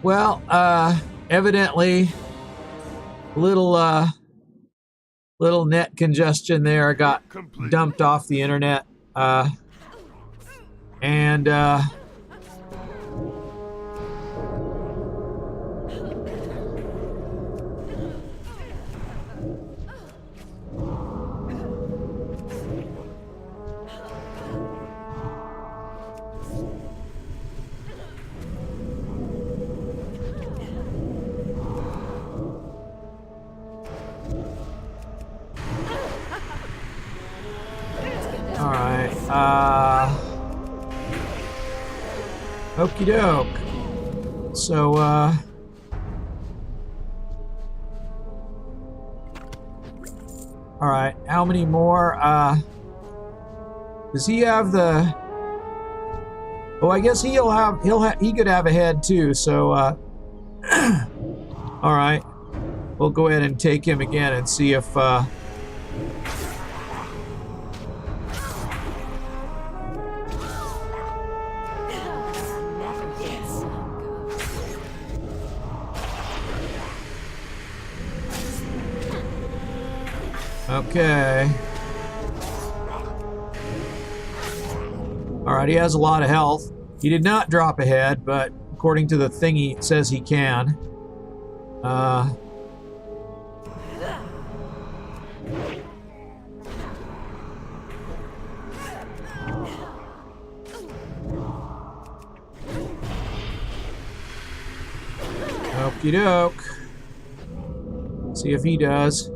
Well, evidently, little net congestion there. I got dumped off the internet, and okie doke. So, all right, how many more? Does he have the? Oh, I guess he could have a head too. So, all right, we'll go ahead and take him again and see if. Okay. Alright, he has a lot of health. He did not drop a head, but according to the thingy, it says he can. Okie doke. See if he does.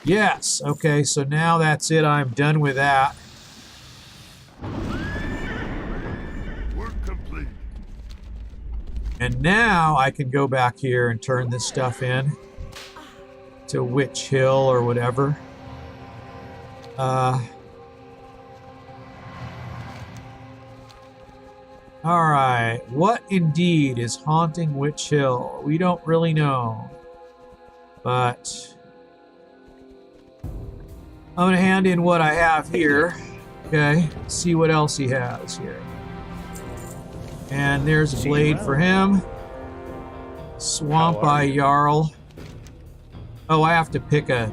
Yes, okay, so now that's it. I'm done with that. Work complete. And now I can go back here and turn this stuff in to Witch Hill or whatever. Alright, what indeed is haunting Witch Hill? We don't really know. But I'm going to hand in what I have here. Okay, see what else he has here. And there's a blade for him. Swamp Eye Jarl. Oh, I have to pick a...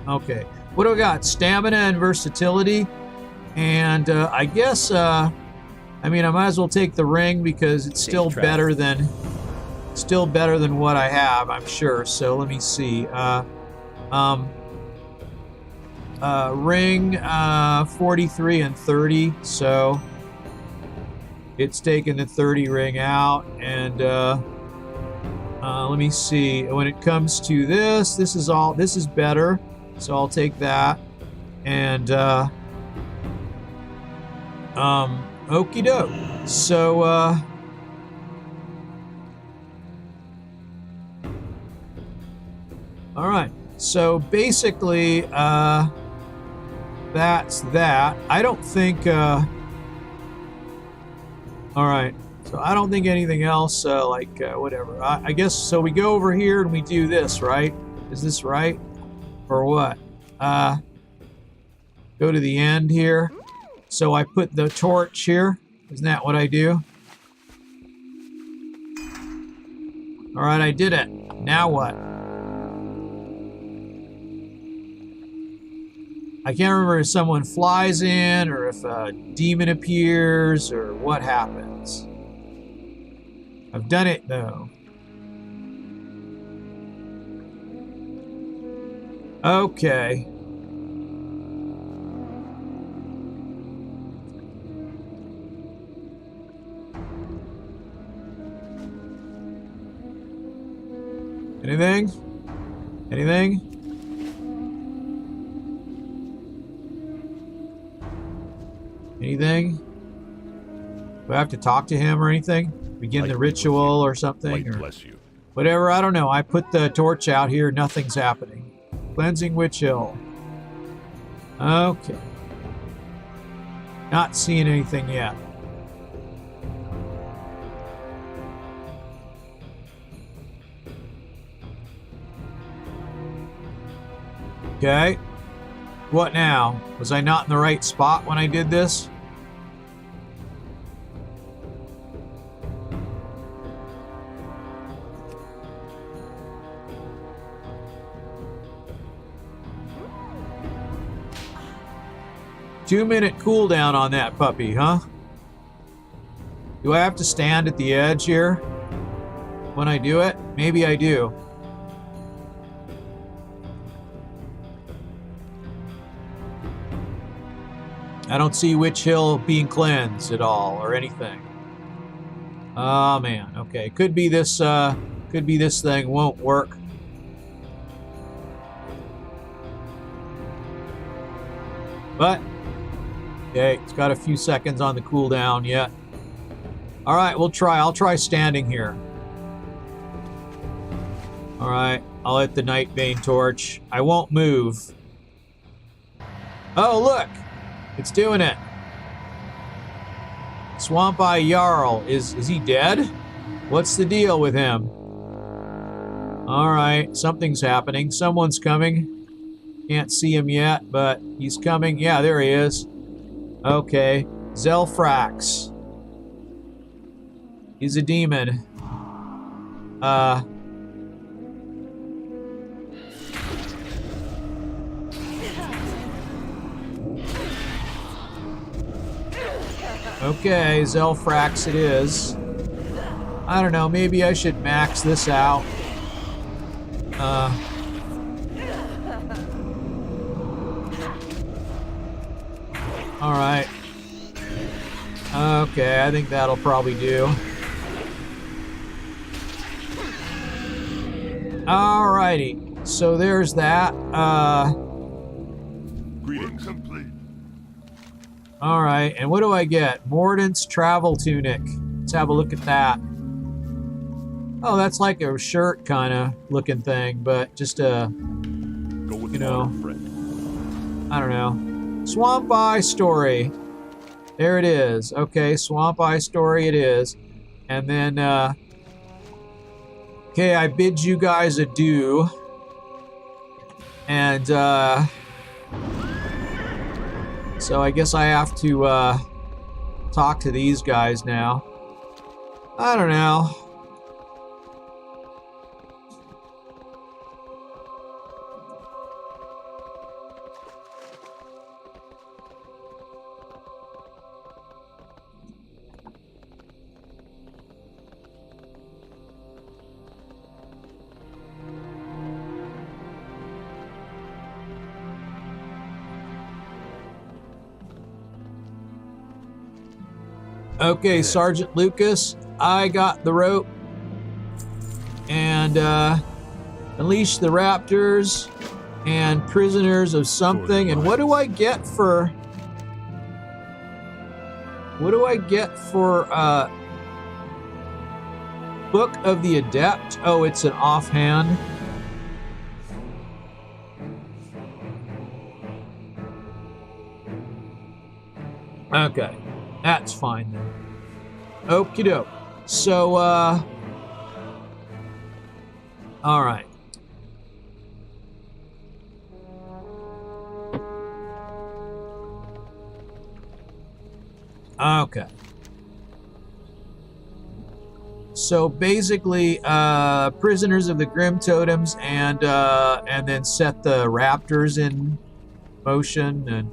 Okay. What do I got? Stamina and versatility. And I guess... I mean, I might as well take the ring because it's still better than what I have, I'm sure. So let me see. Ring 43 and 30, so it's taking the 30 ring out. And let me see, when it comes to this is better, so I'll take that. And okie doke. So all right, so basically that's that. I don't think all right, so I don't think anything else whatever. I guess so. We go over here and we do this, right? Is this right or what? Go to the end here. So I put the torch here. Isn't that what I do? All right, I did it. Now what? I can't remember if someone flies in or if a demon appears or what happens. I've done it though. Okay. Anything? Anything? Anything? Do I have to talk to him or anything? Begin the ritual or something? Or bless you. whatever, I don't know. I put the torch out here, nothing's happening. Cleansing Witch Hill. Okay. Not seeing anything yet. Okay. What now? Was I not in the right spot when I did this? 2-minute cooldown on that puppy, huh? Do I have to stand at the edge here when I do it? Maybe I do. I don't see Witch Hill being cleansed at all or anything. Oh man, okay. Could be this thing won't work. But okay, it's got a few seconds on the cooldown yet. All right, we'll try. I'll try standing here. All right, I'll hit the Nightbane torch. I won't move. Oh, look! It's doing it. Swamp Eye Jarl. Is he dead? What's the deal with him? All right, something's happening. Someone's coming. Can't see him yet, but he's coming. Yeah, there he is. Okay. Zelfrax. He's a demon. Okay, Zelfrax it is. I don't know, maybe I should max this out. Alright. Okay, I think that'll probably do. Alrighty, so there's that. Greetings. Complete. Alright, and what do I get? Mordant's Travel Tunic. Let's have a look at that. Oh, that's like a shirt kind of looking thing, but just a, you know, I don't know. Swamp Eye Story. There it is. Okay, Swamp Eye Story it is. And then, okay, I bid you guys adieu. And, so I guess I have to, talk to these guys now. I don't know. Okay, Sergeant Lucas, I got the rope. And unleash the raptors and prisoners of something. And what do I get for... What do I get for Book of the Adept? Oh, it's an offhand. Okay. That's fine then. Okie doke. So, alright. Okay. So basically, prisoners of the Grim Totems and then set the raptors in motion and,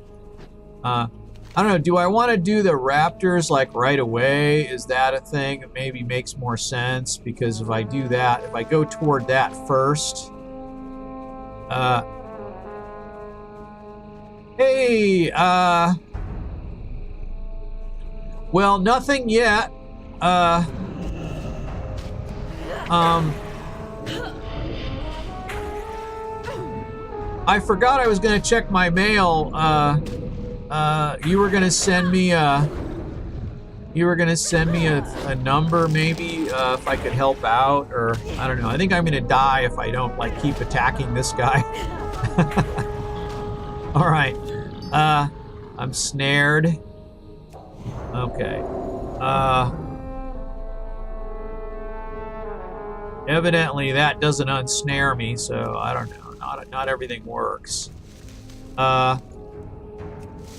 I don't know, do I want to do the raptors like right away? Is that a thing that maybe makes more sense? Because if I do that, if I go toward that first... hey, well, nothing yet. I forgot I was going to check my mail, you were gonna send me a number maybe if I could help out, or I don't know. I think I'm gonna die if I don't like keep attacking this guy. All right, I'm snared. Okay. Evidently that doesn't unsnare me, so I don't know. Not everything works.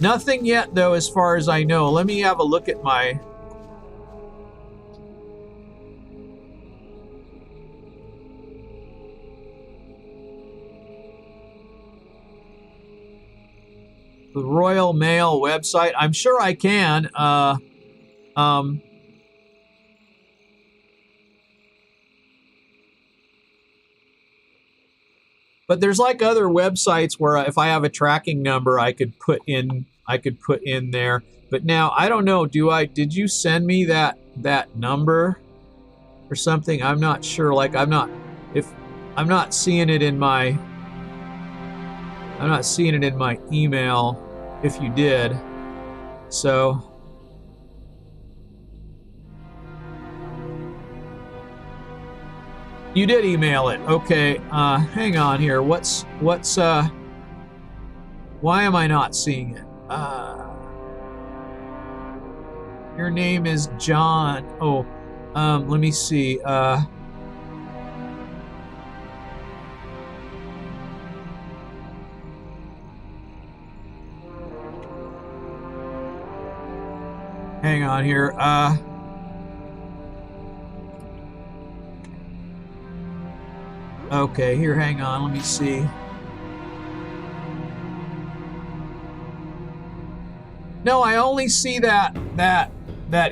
Nothing yet, though, as far as I know. Let me have a look at my... The Royal Mail website. I'm sure I can. But there's like other websites where if I have a tracking number, I could put in there. But now I don't know. Did you send me that number or something? I'm not sure. Like I'm not seeing it in my email. If you did, so. You did email it. Okay, hang on here. What's why am I not seeing it? Your name is John. Oh, let me see. Hang on here. Okay, here, hang on, let me see. No, I only see that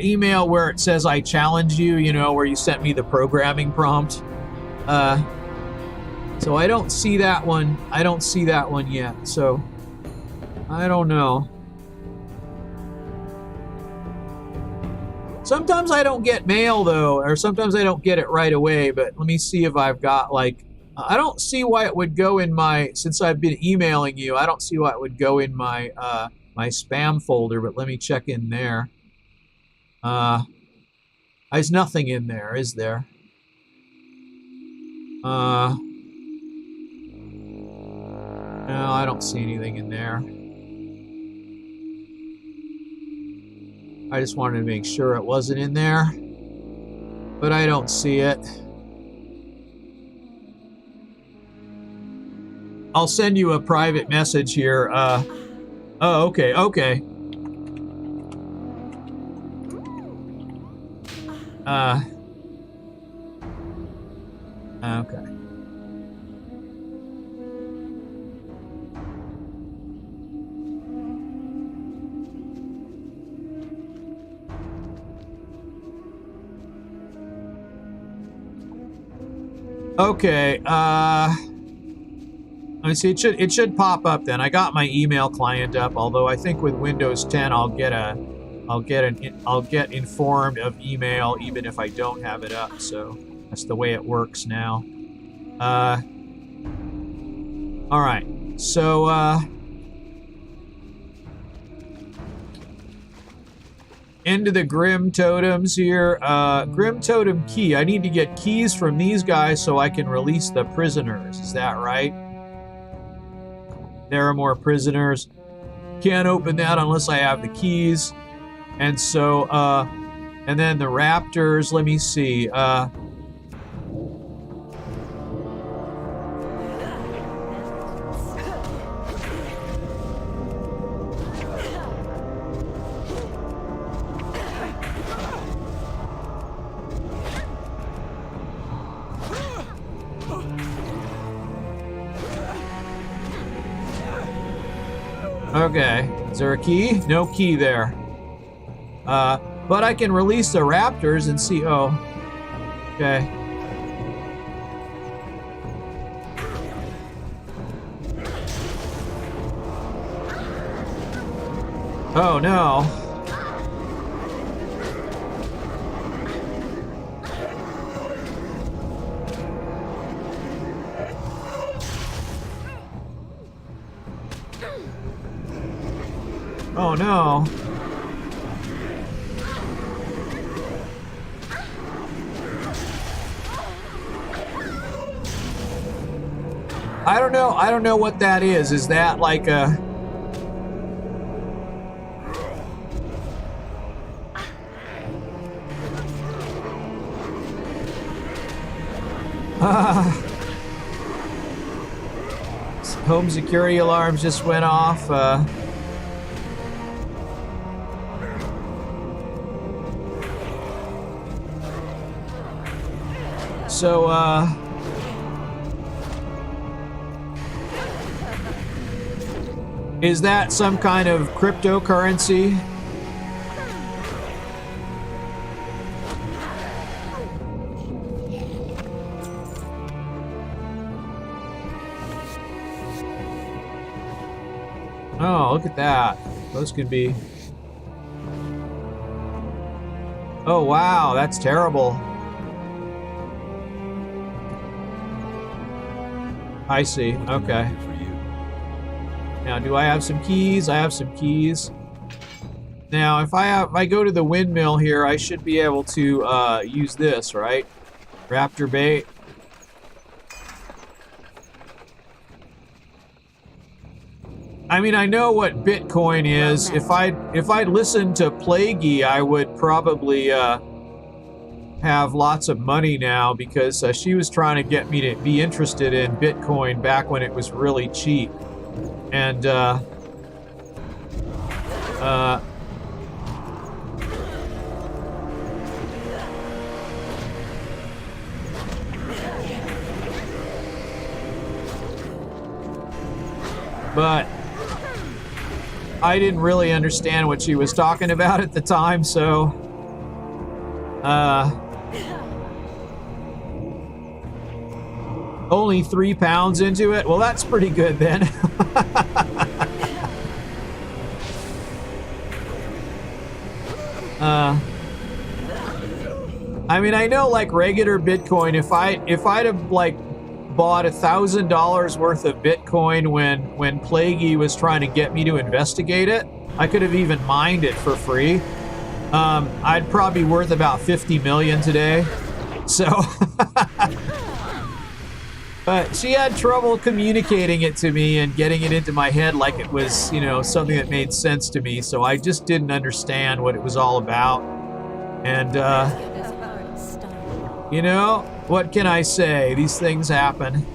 email where it says I challenge you, you know, where you sent me the programming prompt. So I don't see that one. I don't see that one yet, so I don't know. Sometimes I don't get mail though, or sometimes I don't get it right away, but let me see if I've got like, I don't see why it would go in my, since I've been emailing you, I don't see why it would go in my my spam folder, but let me check in there. There's nothing in there, is there? No, I don't see anything in there. I just wanted to make sure it wasn't in there, but I don't see it. I'll send you a private message here. Oh, okay, okay. Okay. Okay, let me see. It should pop up then. I got my email client up, although I think with Windows 10 I'll get informed of email even if I don't have it up. So that's the way it works now. All right. So into the Grim Totems here. Grim Totem key. I need to get keys from these guys so I can release the prisoners. Is that right? There are more prisoners. Can't open that unless I have the keys. And so, and then the raptors, let me see. Okay, is there a key? No key there. But I can release the raptors and see, oh, okay. Oh no. Oh no. I don't know what that is. Is that like a... Home security alarms just went off. Is that some kind of cryptocurrency? Oh, look at that. Those could be... Oh, wow, that's terrible. I see, okay. Now, do I have some keys? I have some keys. Now, if I go to the windmill here, I should be able to use this, right? Raptor bait. I mean, I know what Bitcoin is. If I'd listened to Plaguey, I would probably have lots of money now, because she was trying to get me to be interested in Bitcoin back when it was really cheap. And but I didn't really understand what she was talking about at the time, so only 3 pounds into it? Well, that's pretty good then. I mean, I know, like, regular Bitcoin, if I'd have, like, bought $1,000 worth of Bitcoin when Plaguey was trying to get me to investigate it, I could have even mined it for free. I'd probably be worth about 50 million today. So, but she had trouble communicating it to me and getting it into my head like it was, you know, something that made sense to me. So I just didn't understand what it was all about. And, you know, what can I say? These things happen.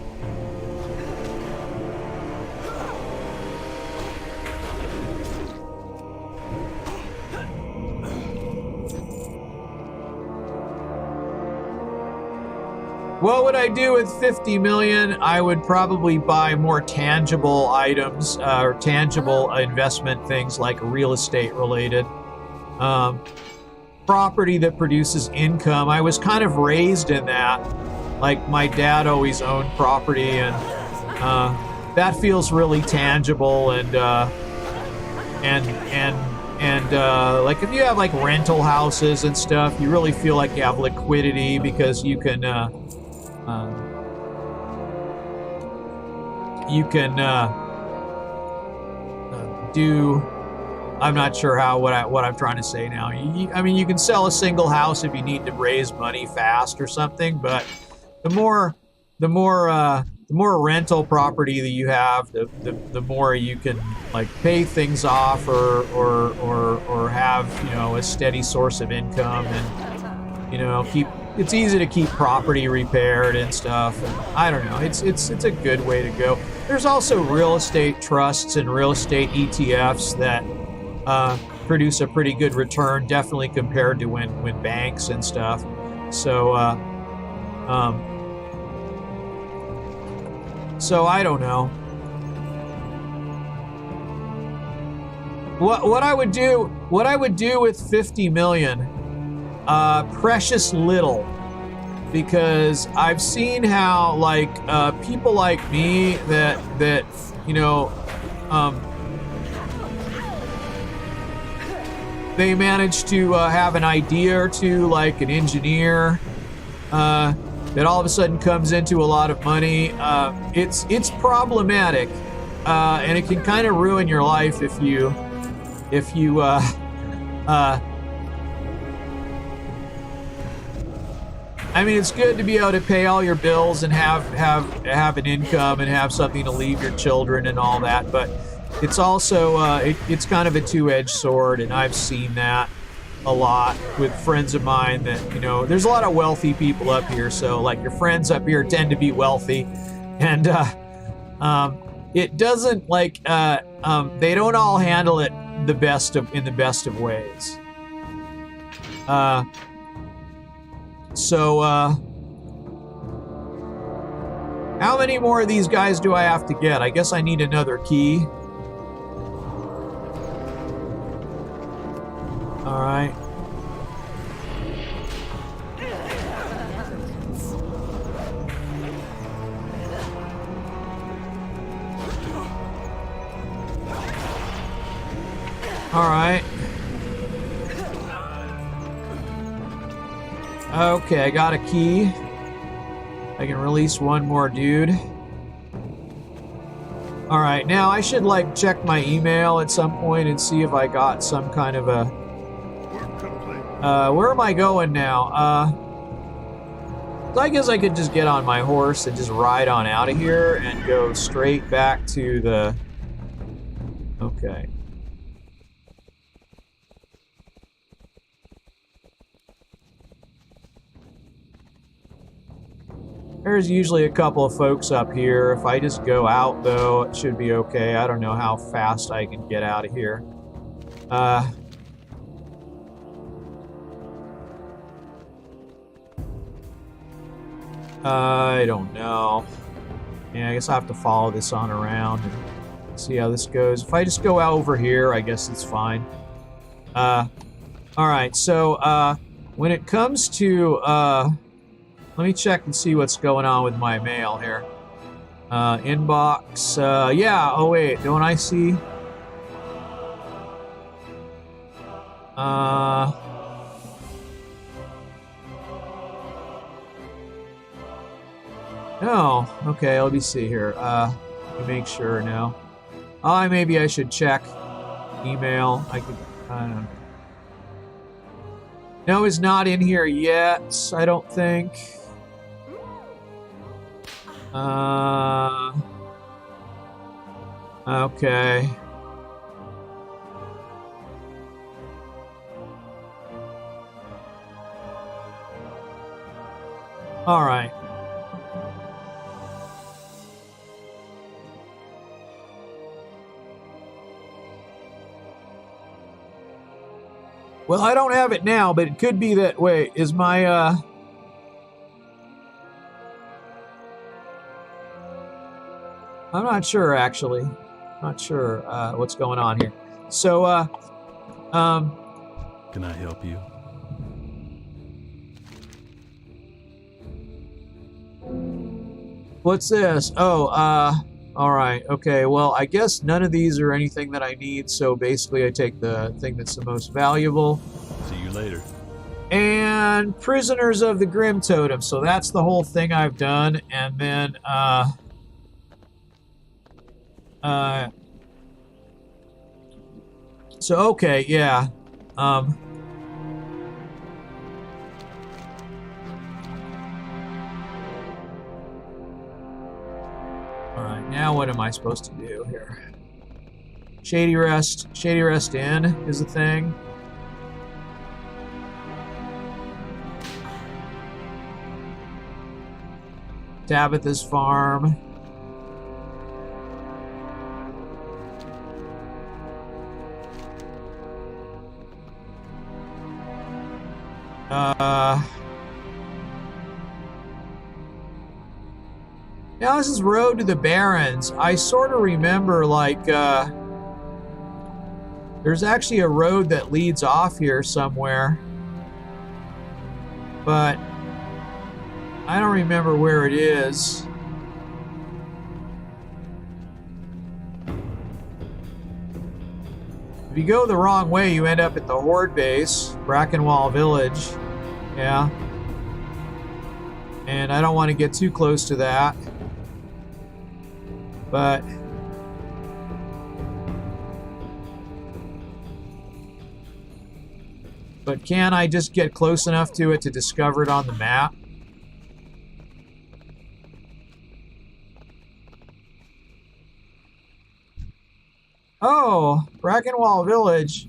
What would I do with 50 million? I would probably buy more tangible items or tangible investment things like real estate related. Property that produces income. I was kind of raised in that. Like, my dad always owned property, and that feels really tangible, and like, if you have like rental houses and stuff, you really feel like you have liquidity because you can do. I'm not sure what I'm trying to say now. I mean, you can sell a single house if you need to raise money fast or something, but the more rental property that you have, the more you can, like, pay things off or have, you know, a steady source of income, and, you know, it's easy to keep property repaired and stuff. And I don't know. It's a good way to go. There's also real estate trusts and real estate ETFs that produce a pretty good return, definitely compared to when banks and stuff. So so I don't know. What I would do with 50 million, precious little, because I've seen how, like, people like me that you know, they manage to have an idea or two, like an engineer that all of a sudden comes into a lot of money. It's problematic, and it can kind of ruin your life if you I mean, it's good to be able to pay all your bills and have an income and have something to leave your children and all that, but it's also it's kind of a two-edged sword, and I've seen that a lot with friends of mine that, you know, there's a lot of wealthy people up here, so, like, your friends up here tend to be wealthy, and it doesn't, like, they don't all handle it in the best of ways. So how many more of these guys do I have to get? I guess I need another key. All right. All right. Okay, I got a key. I can release one more dude. All right, now I should like check my email at some point and see if I got some kind of a... Work complete. where am I going now? So I guess I could just get on my horse and just ride on out of here and go straight back to the... Okay. There's usually a couple of folks up here. If I just go out, though, it should be okay. I don't know how fast I can get out of here. I don't know. Yeah, I guess I have to follow this on around and see how this goes. If I just go out over here, I guess it's fine. Alright, so, when it comes to, let me check and see what's going on with my mail here. Inbox. Yeah. Oh, wait. Don't I see? No. Okay. Let me see here. Let me make sure now. Maybe I should check email. I could. I don't know. No, it's not in here yet. I don't think. Okay. All right. Well, I don't have it now, but it could be that... Wait, is my, I'm not sure, actually. Not sure what's going on here. So, Can I help you? What's this? Oh, all right. Okay, well, I guess none of these are anything that I need, so basically I take the thing that's the most valuable. See you later. And Prisoners of the Grim Totem. So that's the whole thing I've done. And then, so, okay, yeah. All right, now what am I supposed to do here? Shady Rest Inn is the thing. Tabitha's Farm. Now this is Road to the Barrens. I sort of remember, like, there's actually a road that leads off here somewhere. But I don't remember where it is. If you go the wrong way, you end up at the Horde base, Brackenwall Village. Yeah. And I don't want to get too close to that. But can I just get close enough to it to discover it on the map? Oh, Brackenwall Village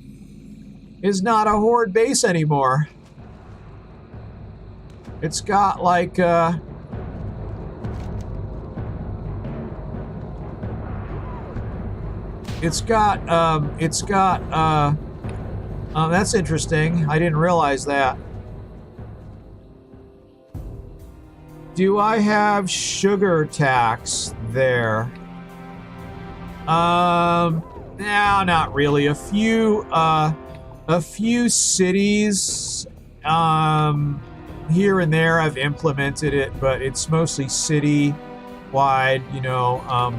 is not a Horde base anymore. It's got like that's interesting. I didn't realize that. Do I have sugar tax there? No, not really. A few A few cities, here and there I've implemented it, but it's mostly city-wide, you know,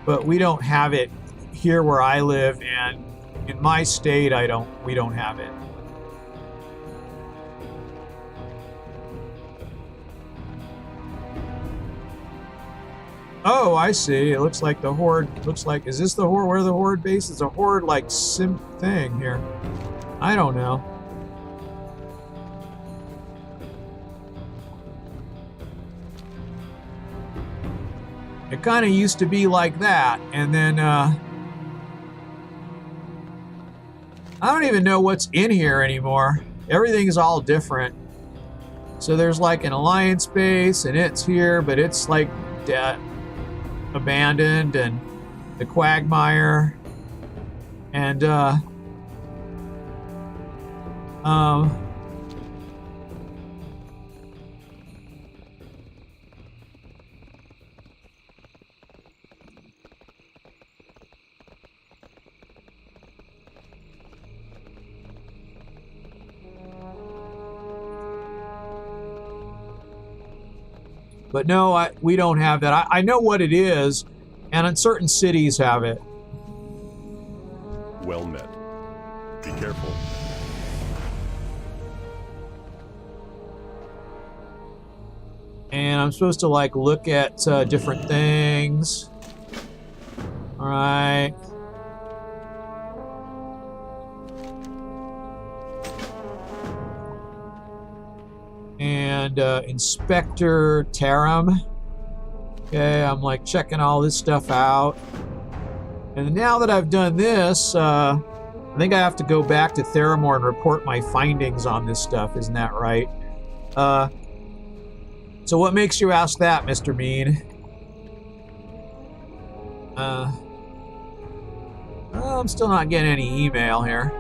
but we don't have it here where I live, and in my state, we don't have it. Oh, I see. It looks like the Horde, is this the Horde, where the Horde base is? A Horde, like, sim thing here. I don't know. It kind of used to be like that, and then, I don't even know what's in here anymore. Everything's all different. So there's like an Alliance base, and it's here, but it's like abandoned, and the Quagmire, and but no, we don't have that. I know what it is, and certain cities have it. Well met. Be careful. And I'm supposed to like look at different things. All right. And Inspector Tarum. Okay, I'm like checking all this stuff out. And now that I've done this, I think I have to go back to Theramore and report my findings on this stuff. Isn't that right? So what makes you ask that, Mr. Mean? Well, I'm still not getting any email here.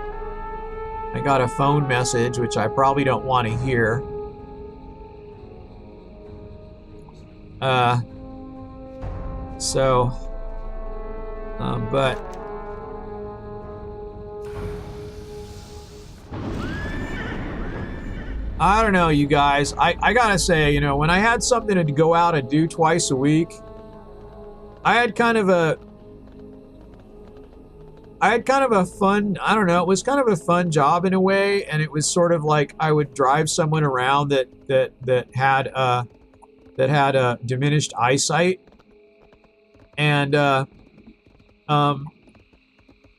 I got a phone message, which I probably don't want to hear. But I don't know, you guys. I gotta say, you know, when I had something to go out and do twice a week, I had kind of a fun, I don't know, it was kind of a fun job in a way, and it was sort of like I would drive someone around that had diminished eyesight, and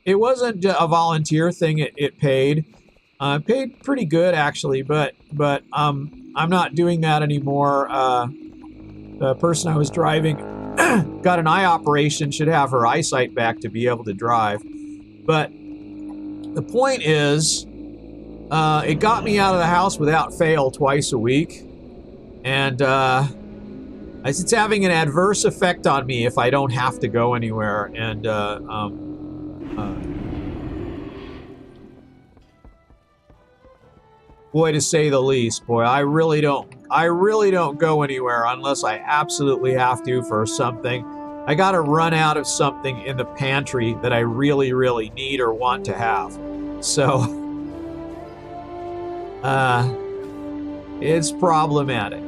it wasn't a volunteer thing. It paid. Paid pretty good actually, but I'm not doing that anymore. The person I was driving got an eye operation, should have her eyesight back to be able to drive. But the point is, it got me out of the house without fail twice a week, and it's having an adverse effect on me if I don't have to go anywhere. And boy, to say the least, boy, I really don't go anywhere unless I absolutely have to for something. I gotta run out of something in the pantry that I really, really need or want to have. So, it's problematic.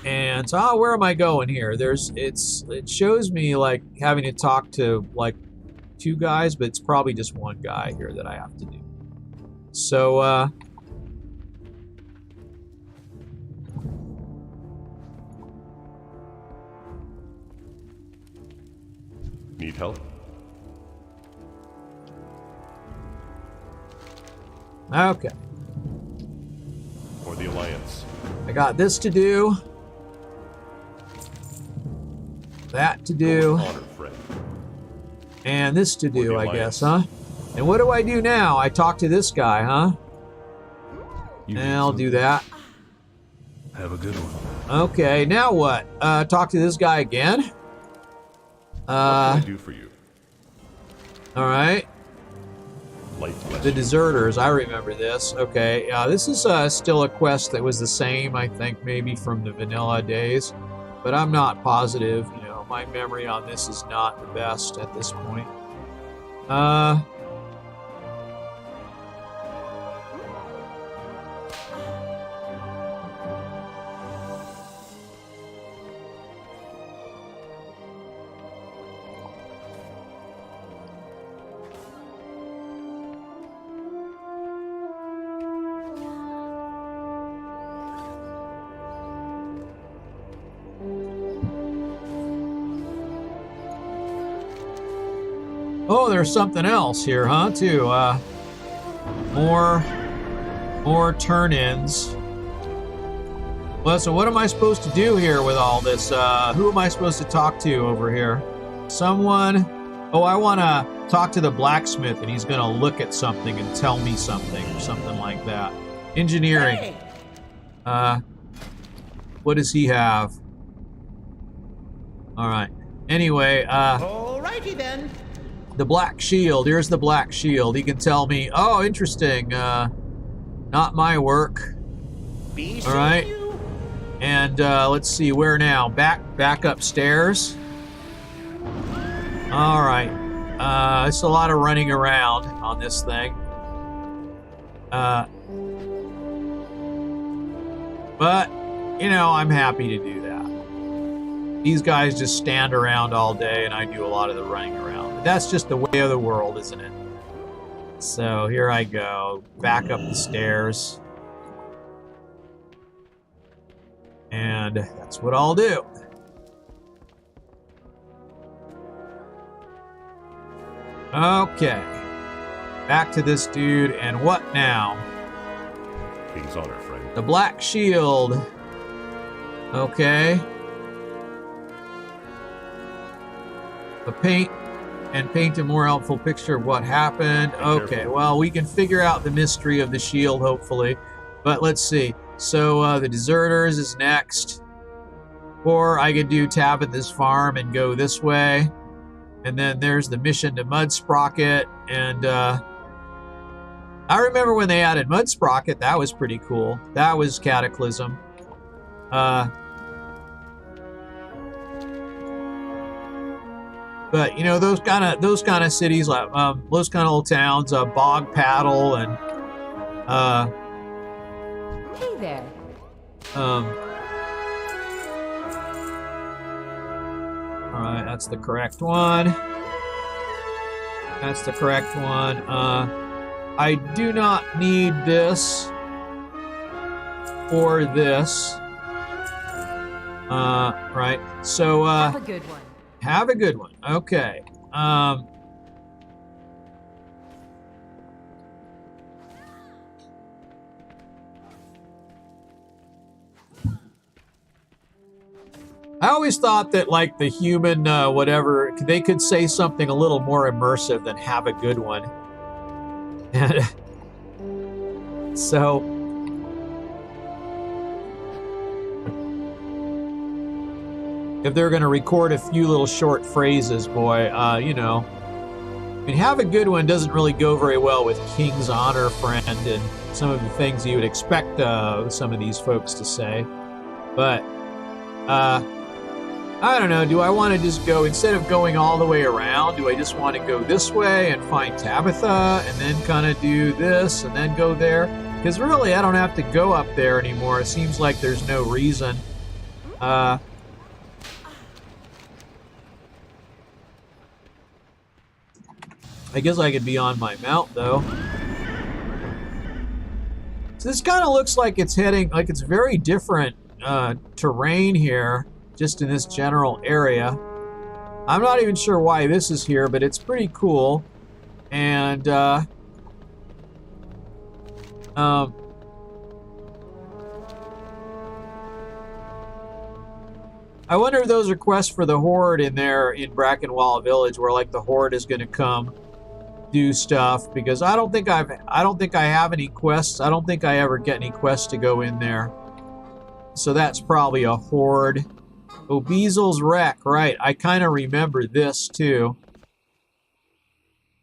And so, where am I going here? It shows me like having to talk to like 2 guys, but it's probably just 1 guy here that I have to do. So, Need help? okay. Or the Alliance? I got this to do. That to do. Honor, friend. And this to do, I guess, huh? And what do I do now? I talk to this guy, huh? And I'll do that. Have a good one. Okay, now what? Talk to this guy again? What can I do for you? Alright. Light less. The deserters, I remember this. Okay, this is still a quest that was the same, I think, maybe from the vanilla days, but I'm not positive. You know, my memory on this is not the best at this point. Oh, there's something else here, huh? Too. More turn-ins. Well, so what am I supposed to do here with all this? Who am I supposed to talk to over here? Someone. Oh, I want to talk to the blacksmith, and he's going to look at something and tell me something, or something like that. Engineering. What does he have? All right. Anyway. Alrighty then. The Black Shield. Here's the Black Shield. He can tell me, oh, interesting. Not my work. All right. And let's see, where now? Back upstairs. All right. It's a lot of running around on this thing. But, you know, I'm happy to do that. These guys just stand around all day, and I do a lot of the running around. That's just the way of the world, isn't it? So here I go, back up the stairs. And that's what I'll do. Okay. Back to this dude, and what now? King's honor, friend. The Black Shield. Okay. Paint a more helpful picture of what happened. Okay, well, we can figure out the mystery of the shield, hopefully. But let's see. So the deserters is next. Or I could do Tabitha's farm and go this way. And then there's the mission to Mud Sprocket. And I remember when they added Mud Sprocket. That was pretty cool. That was Cataclysm. But you know, those kind of cities, like those kind of little towns, Bog Paddle and Hey there. All right, that's the correct one. That's the correct one. I do not need this or this. Right. So Have a good one. have a good one. Okay. I always thought that, like, the human, whatever, they could say something a little more immersive than have a good one. And so, if they're going to record a few little short phrases, boy, you know, I mean, have a good one doesn't really go very well with King's honor, friend, and some of the things you would expect some of these folks to say. But, I don't know, do I want to just go, instead of going all the way around, do I just want to go this way and find Tabitha and then kind of do this and then go there? Because really, I don't have to go up there anymore. It seems like there's no reason. I guess I could be on my mount, though. So this kind of looks like it's heading, like it's very different terrain here, just in this general area. I'm not even sure why this is here, but it's pretty cool. And, I wonder if those are quests for the Horde in there in Brackenwall Village, where, like, the Horde is going to come do stuff, because I don't think I have any quests. I don't think I ever get any quests to go in there. So that's probably a Horde. Oh, Beasel's Wreck, right. I kind of remember this, too.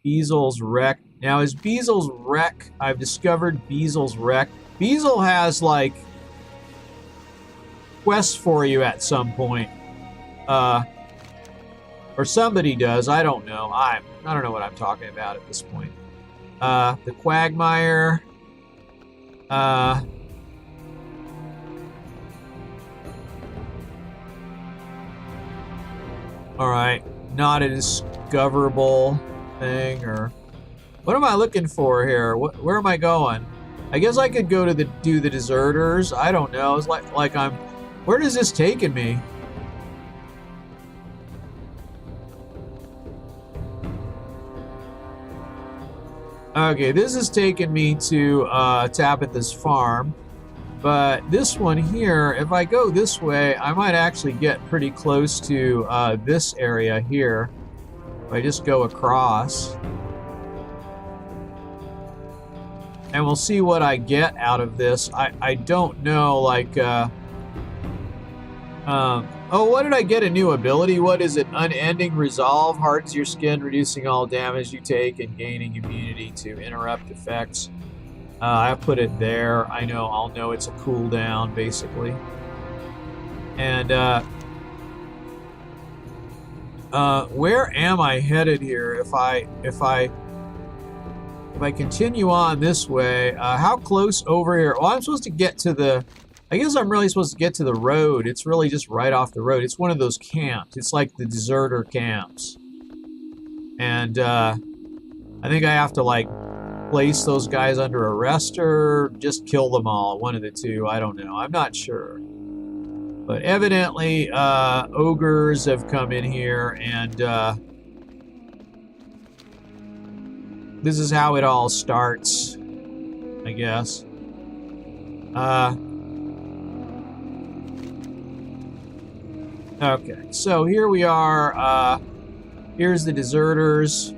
Beasel's Wreck. Now, is Beasel's Wreck... I've discovered Beasel's Wreck. Beasel has, like, quests for you at some point. Or somebody does. I don't know. I don't know what I'm talking about at this point. The Quagmire. All right. Not a discoverable thing, or... What am I looking for here? Where am I going? I guess I could go to do the deserters. I don't know. It's like I'm... Where is this taking me? Okay, this is taking me to Tabitha's farm. But this one here, if I go this way, I might actually get pretty close to this area here. If I just go across. And we'll see what I get out of this. I don't know, like... oh, what did I get? A new ability? What is it? Unending Resolve. Hardens your skin, reducing all damage you take and gaining immunity to interrupt effects. I put it there. I'll know it's a cooldown, basically. And, where am I headed here? If I continue on this way, how close over here? Well, I'm supposed to get to the... I guess I'm really supposed to get to the road. It's really just right off the road. It's one of those camps. It's like the deserter camps. And, I think I have to, like, place those guys under arrest or just kill them all. One of the two. I don't know. I'm not sure. But evidently, ogres have come in here, and, this is how it all starts, I guess. Okay, so here we are. Here's the deserters.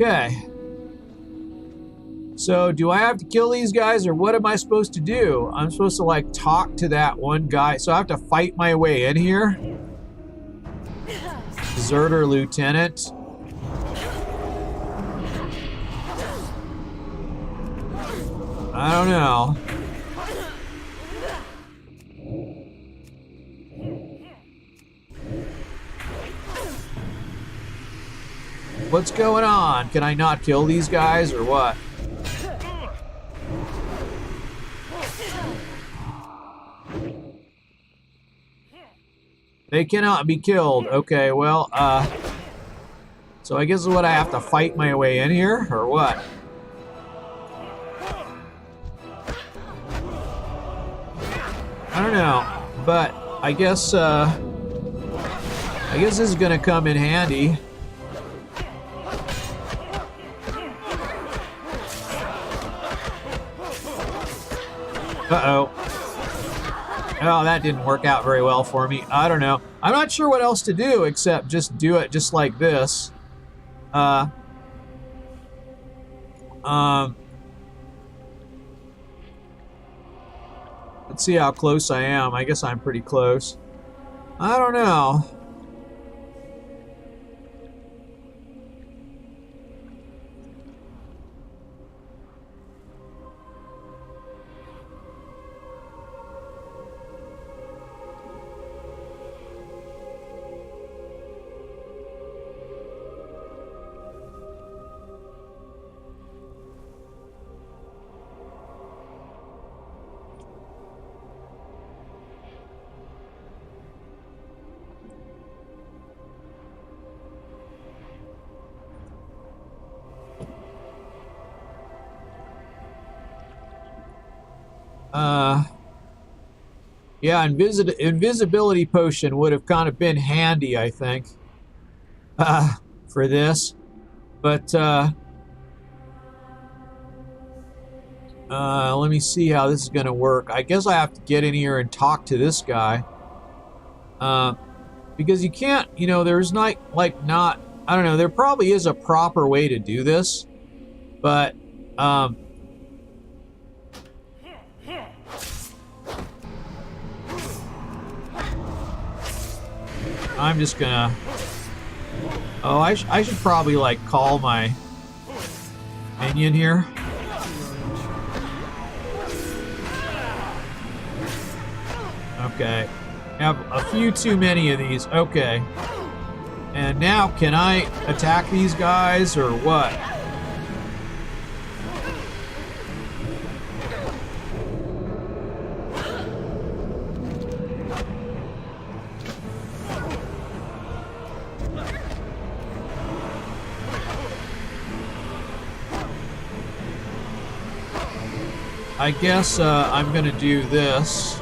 Okay. So, do I have to kill these guys, or what am I supposed to do? I'm supposed to, like, talk to that one guy. So I have to fight my way in here? Deserter Lieutenant. I don't know. What's going on? Can I not kill these guys, or what? They cannot be killed. Okay, well, so I guess what, I have to fight my way in here, or what? I don't know, but I guess this is gonna come in handy. Uh-oh. Oh, that didn't work out very well for me. I don't know. I'm not sure what else to do except just do it just like this. Let's see how close I am. I guess I'm pretty close. I don't know. Yeah, invisibility potion would have kind of been handy, I think, for this. But, Let me see how this is going to work. I guess I have to get in here and talk to this guy. Because you can't, you know, there's not, I don't know, there probably is a proper way to do this. But, I'm just gonna... Oh, I should probably, like, call my minion here. Okay. Have a few too many of these. Okay. And now, can I attack these guys, or what? I guess I'm gonna do this.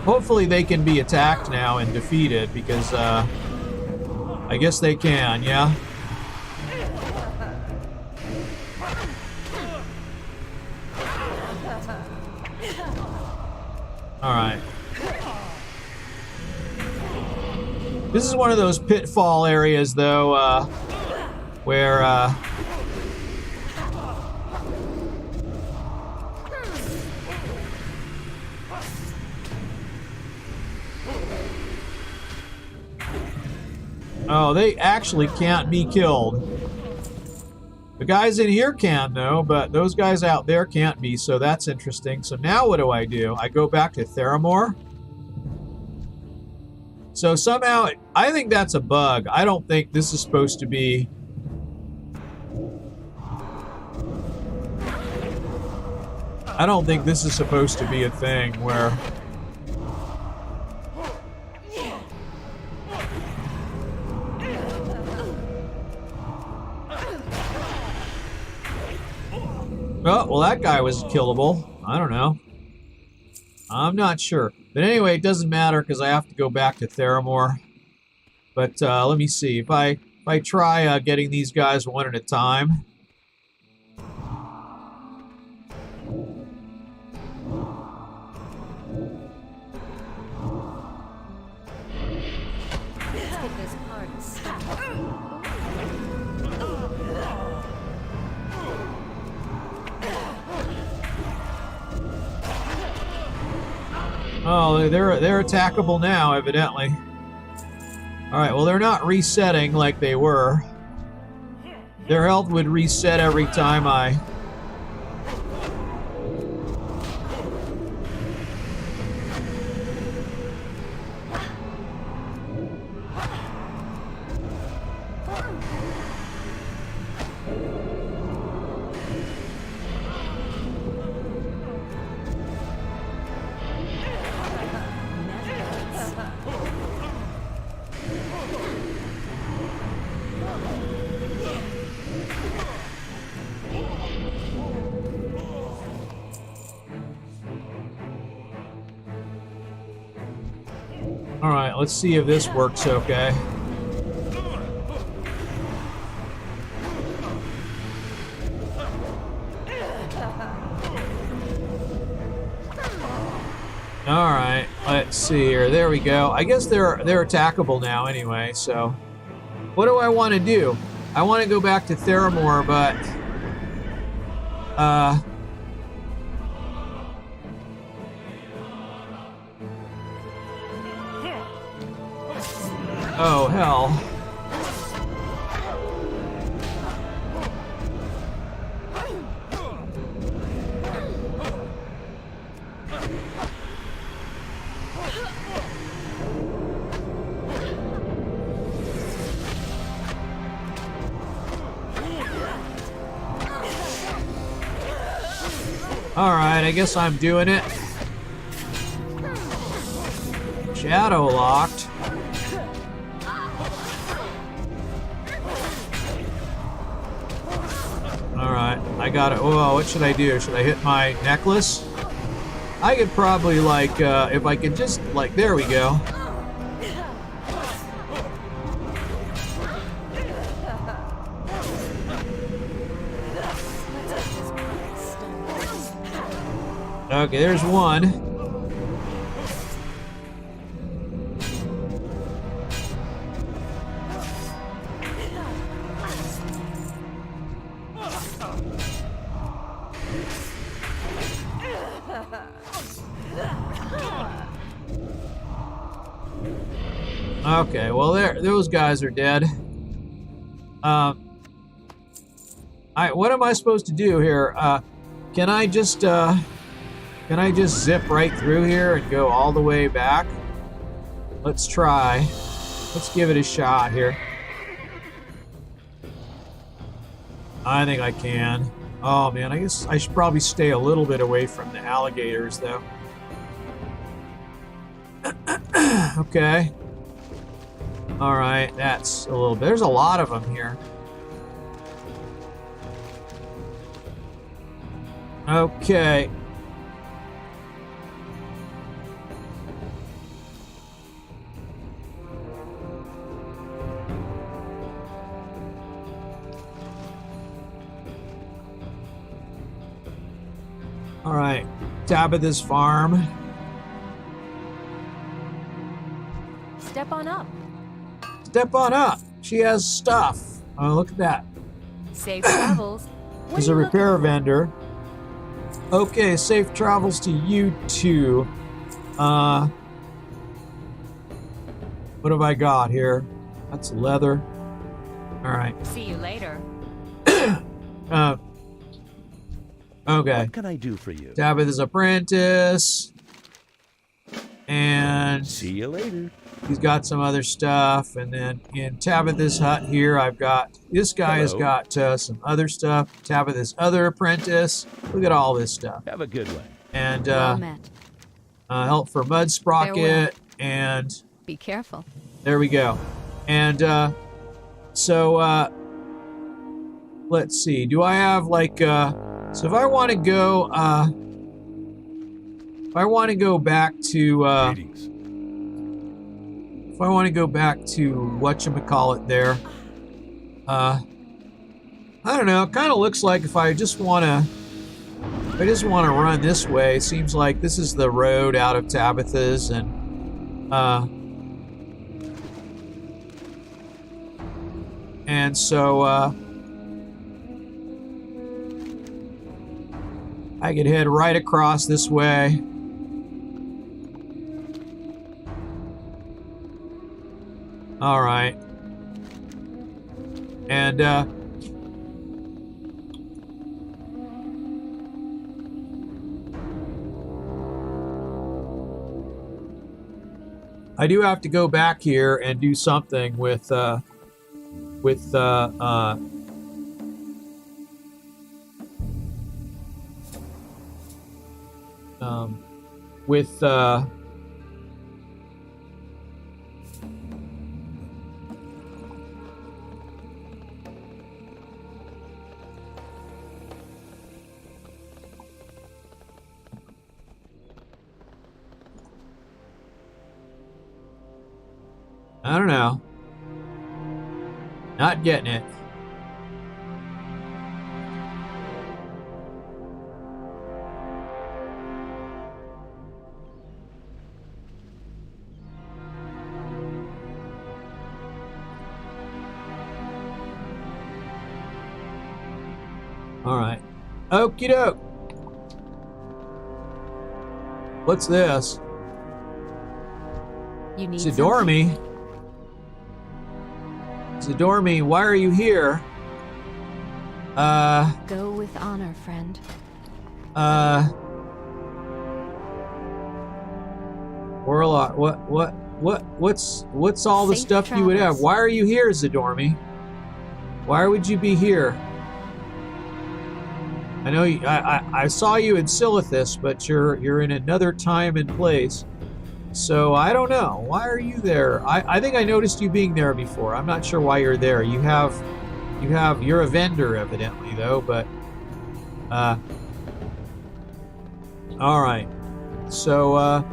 Hopefully they can be attacked now and defeated, because I guess they can, yeah? Alright. This is one of those pitfall areas, though, where oh, they actually can't be killed. The guys in here can, though, but those guys out there can't be, so that's interesting. So now what do? I go back to Theramore? So somehow, I think that's a bug. I don't think this is supposed to be... I don't think this is supposed to be a thing where... Oh, well, that guy was killable. I don't know. I'm not sure. But anyway, it doesn't matter because I have to go back to Theramore. But let me see. If I try getting these guys one at a time... Oh, they're attackable now, evidently. Alright, well, they're not resetting like they were. Their health would reset every time I... Alright, let's see if this works okay. Alright, let's see here. There we go. I guess they're attackable now anyway, so... What do I want to do? I want to go back to Theramore, but... Oh, hell. Alright, I guess I'm doing it. Shadow locked. Alright, I got it. Oh, what should I do? Should I hit my necklace? I could probably, like, if I could just, like, there we go. Okay, there's one. Okay, well those guys are dead. What am I supposed to do here? Can I just zip right through here and go all the way back? Let's try. Let's give it a shot here. I think I can. Oh man, I guess I should probably stay a little bit away from the alligators though. Okay. All right, that's a little bit. There's a lot of them here. Okay. All right, Tabitha's farm. Step on up. Step on up. She has stuff. Oh, look at that. Safe travels. What She's are a you repair looking for? vendor. Okay, safe travels to you too. What have I got here? That's leather. All right. See you later. Okay. What can I do for you? Tabitha's apprentice. And See you later. he's got some other stuff. And then in Tabitha's hut here, I've got, this guy has Hello. got some other stuff. Tabitha's other apprentice. Look at all this stuff. Have a good one. And Well met. help for Mud Sprocket. And Be careful. there we go. And let's see. Do I have like so if I want to go back to Greetings. if I want to go back to whatchamacallit there, I don't know, it kind of looks like if I just want to run this way, it seems like this is the road out of Tabitha's, and so I could head right across this way. All right. And I do have to go back here and do something with I don't know. Not getting it. All right. Okie doke. What's this? You need Sidormi. Sidormi, why are you here? something? Go with honor, friend. Warlock, what's all the Safe stuff you would have? travels. Why are you here, Sidormi? Why would you be here? I know I saw you in Silithus, but you're in another time and place. So I don't know. Why are you there? I think I noticed you being there before. I'm not sure why you're there. You're a vendor evidently though, but all right. So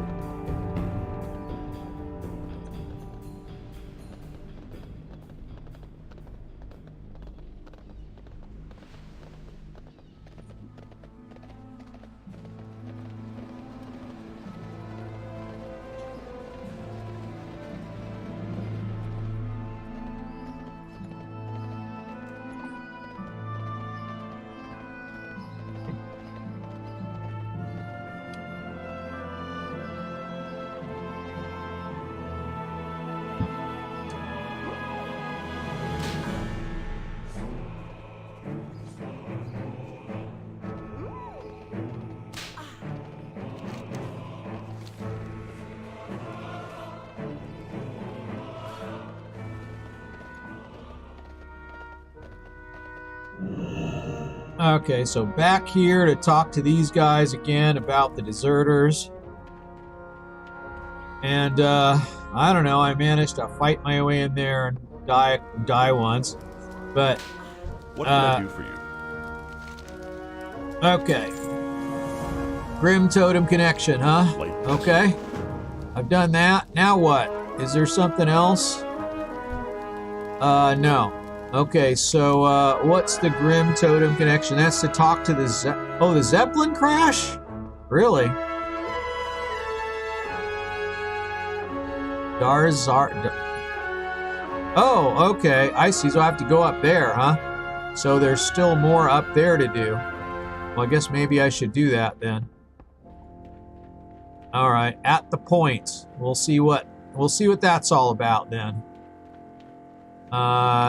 Okay, so back here to talk to these guys again about the deserters. And, I don't know, I managed to fight my way in there and die once. But, What can I do for you? okay. Grim Totem connection, huh? Light. Okay. I've done that. Now what? Is there something else? No. Okay, so, what's the Grim Totem connection? That's to talk to the the Zeppelin crash? Really? Oh, okay. I see. So I have to go up there, huh? So there's still more up there to do. Well, I guess maybe I should do that then. All right, at the point. We'll see what that's all about then.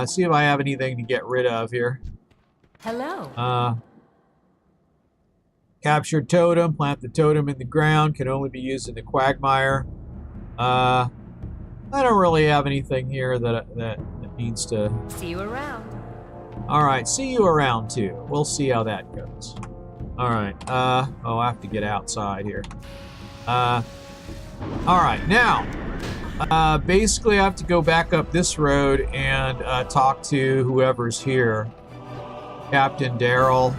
See if I have anything to get rid of here. Hello. Captured totem. Plant the totem in the ground. Can only be used in the quagmire. I don't really have anything here that needs to... See you around. Alright, see you around too. We'll see how that goes. Alright, I have to get outside here. Alright, now... basically, I have to go back up this road and talk to whoever's here. Captain Daryl.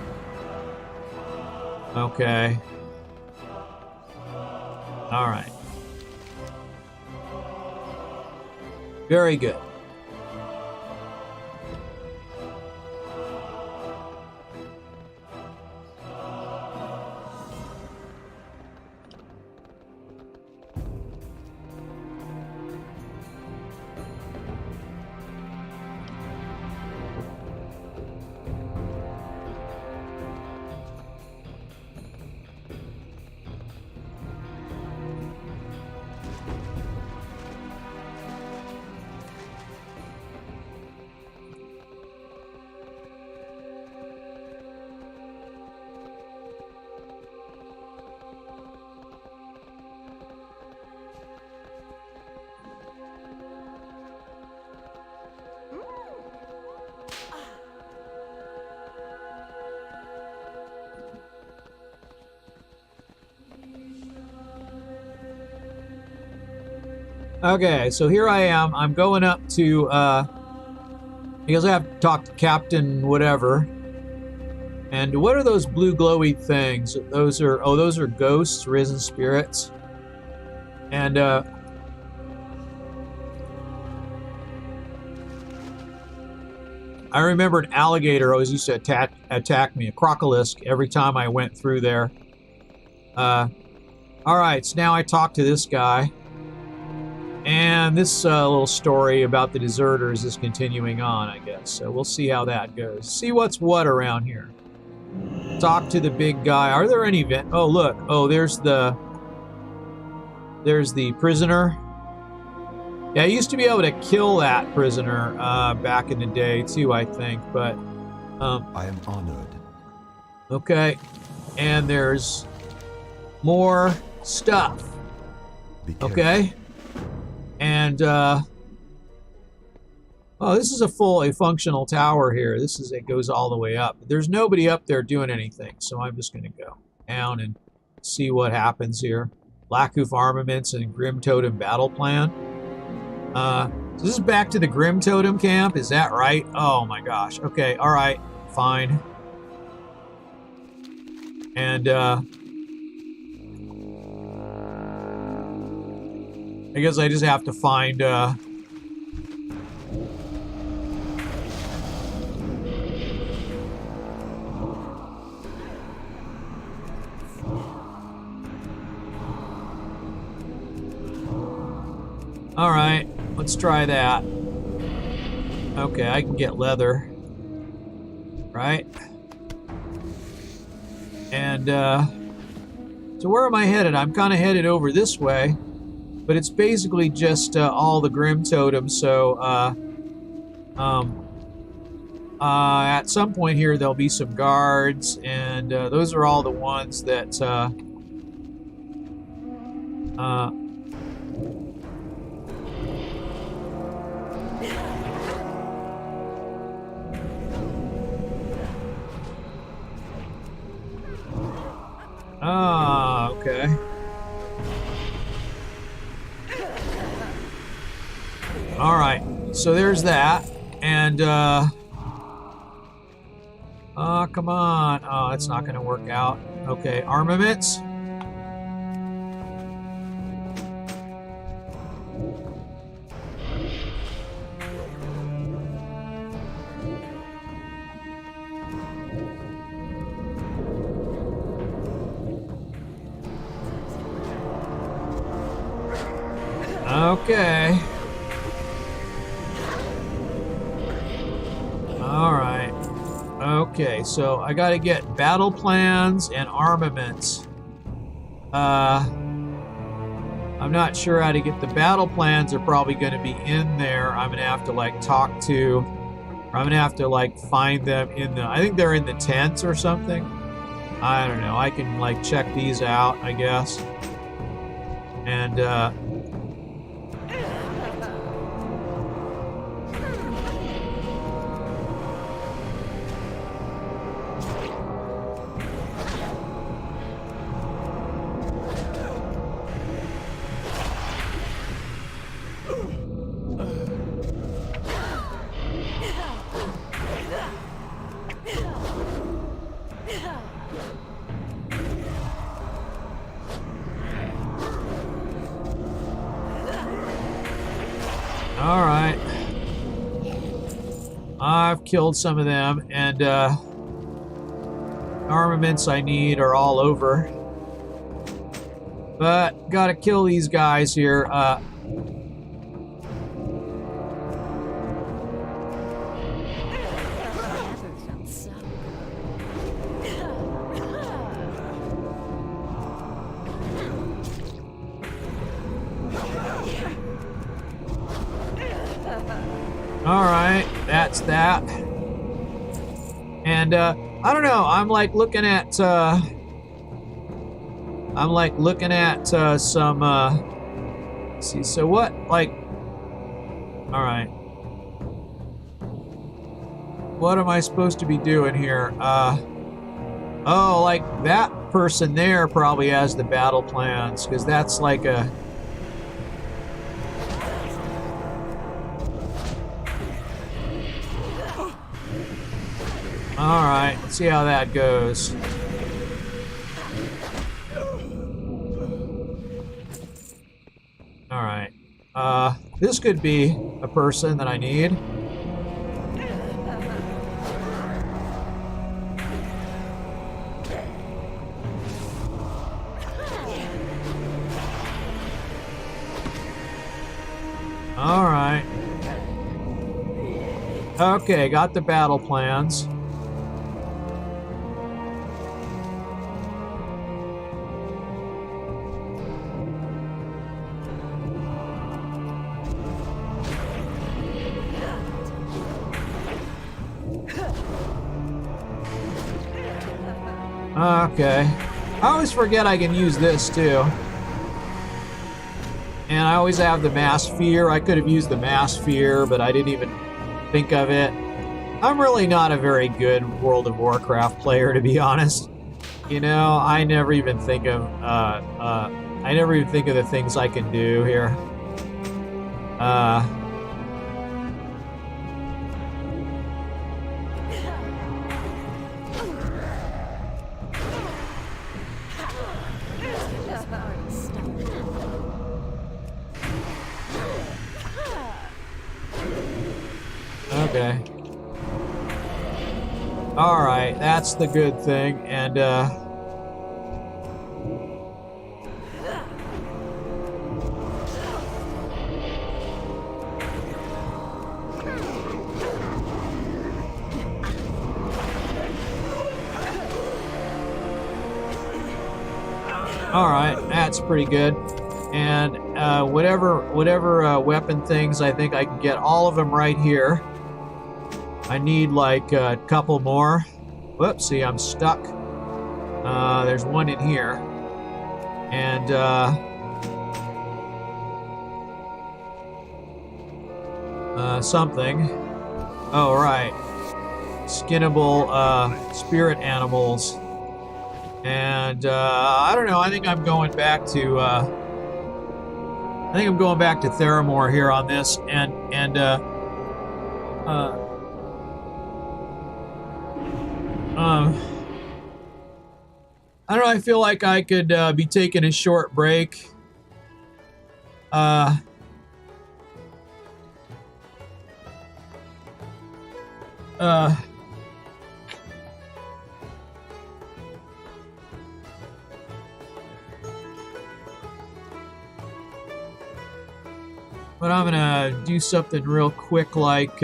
Okay. All right. Very good. Okay, so here I am. I'm going up to, because I have to talk to Captain whatever. And what are those blue glowy things? Those are ghosts, risen spirits. And, I remember an alligator always used to attack me, a crocolisk, every time I went through there. Alright, so now I talk to this guy. And this little story about the deserters is continuing on, I guess. So we'll see how that goes. See what's what around here. Talk to the big guy. Are there any... Oh, look. Oh, there's the prisoner. Yeah, I used to be able to kill that prisoner back in the day, too, I think. But... I am honored. Okay. And there's more stuff. Okay. And, oh, this is a functional tower here. It goes all the way up. There's nobody up there doing anything, so I'm just going to go down and see what happens here. Blackhoof Armaments and Grim Totem Battle Plan. So this is back to the Grim Totem camp, is that right? Oh my gosh. Okay, alright, fine. And, I guess I just have to find, Alright, let's try that. Okay, I can get leather. Right? And, so where am I headed? I'm kind of headed over this way. But it's basically just all the Grim Totems, so at some point here there'll be some guards, and those are all the ones that Okay. All right. So there's that. And, oh, come on. Oh, it's not going to work out. Okay, armaments. Okay. All right. Okay, so I got to get battle plans and armaments. I'm not sure how to get the battle plans. Are probably going to be in there. I'm going to have to like talk to, or I'm going to have to like find them in the, I think they're in the tents or something. I don't know. I can like check these out, I guess. And, all right. I've killed some of them, and armaments I need are all over. But gotta kill these guys here. All right, that's that. And I don't know. I'm like looking at some. Let's see. So what? Like, all right. What am I supposed to be doing here? Oh, like that person there probably has the battle plans, because that's like a. All right, let's see how that goes. All right. This could be a person that I need. All right. Okay, got the battle plans. Okay. I always forget I can use this too. And I always have the mass fear. I could have used the mass fear, but I didn't even think of it. I'm really not a very good World of Warcraft player, to be honest. You know, I never even think of the things I can do here. Okay. All right, that's the good thing, and all right, that's pretty good. And whatever weapon things, I think I can get all of them right here. I need like a couple more. Whoops, see, I'm stuck. There's one in here. And something. Oh, right. Skinnable spirit animals. And I don't know. I think I'm going back to Theramore here on this, and I don't know. I feel like I could be taking a short break. But I'm gonna do something real quick, like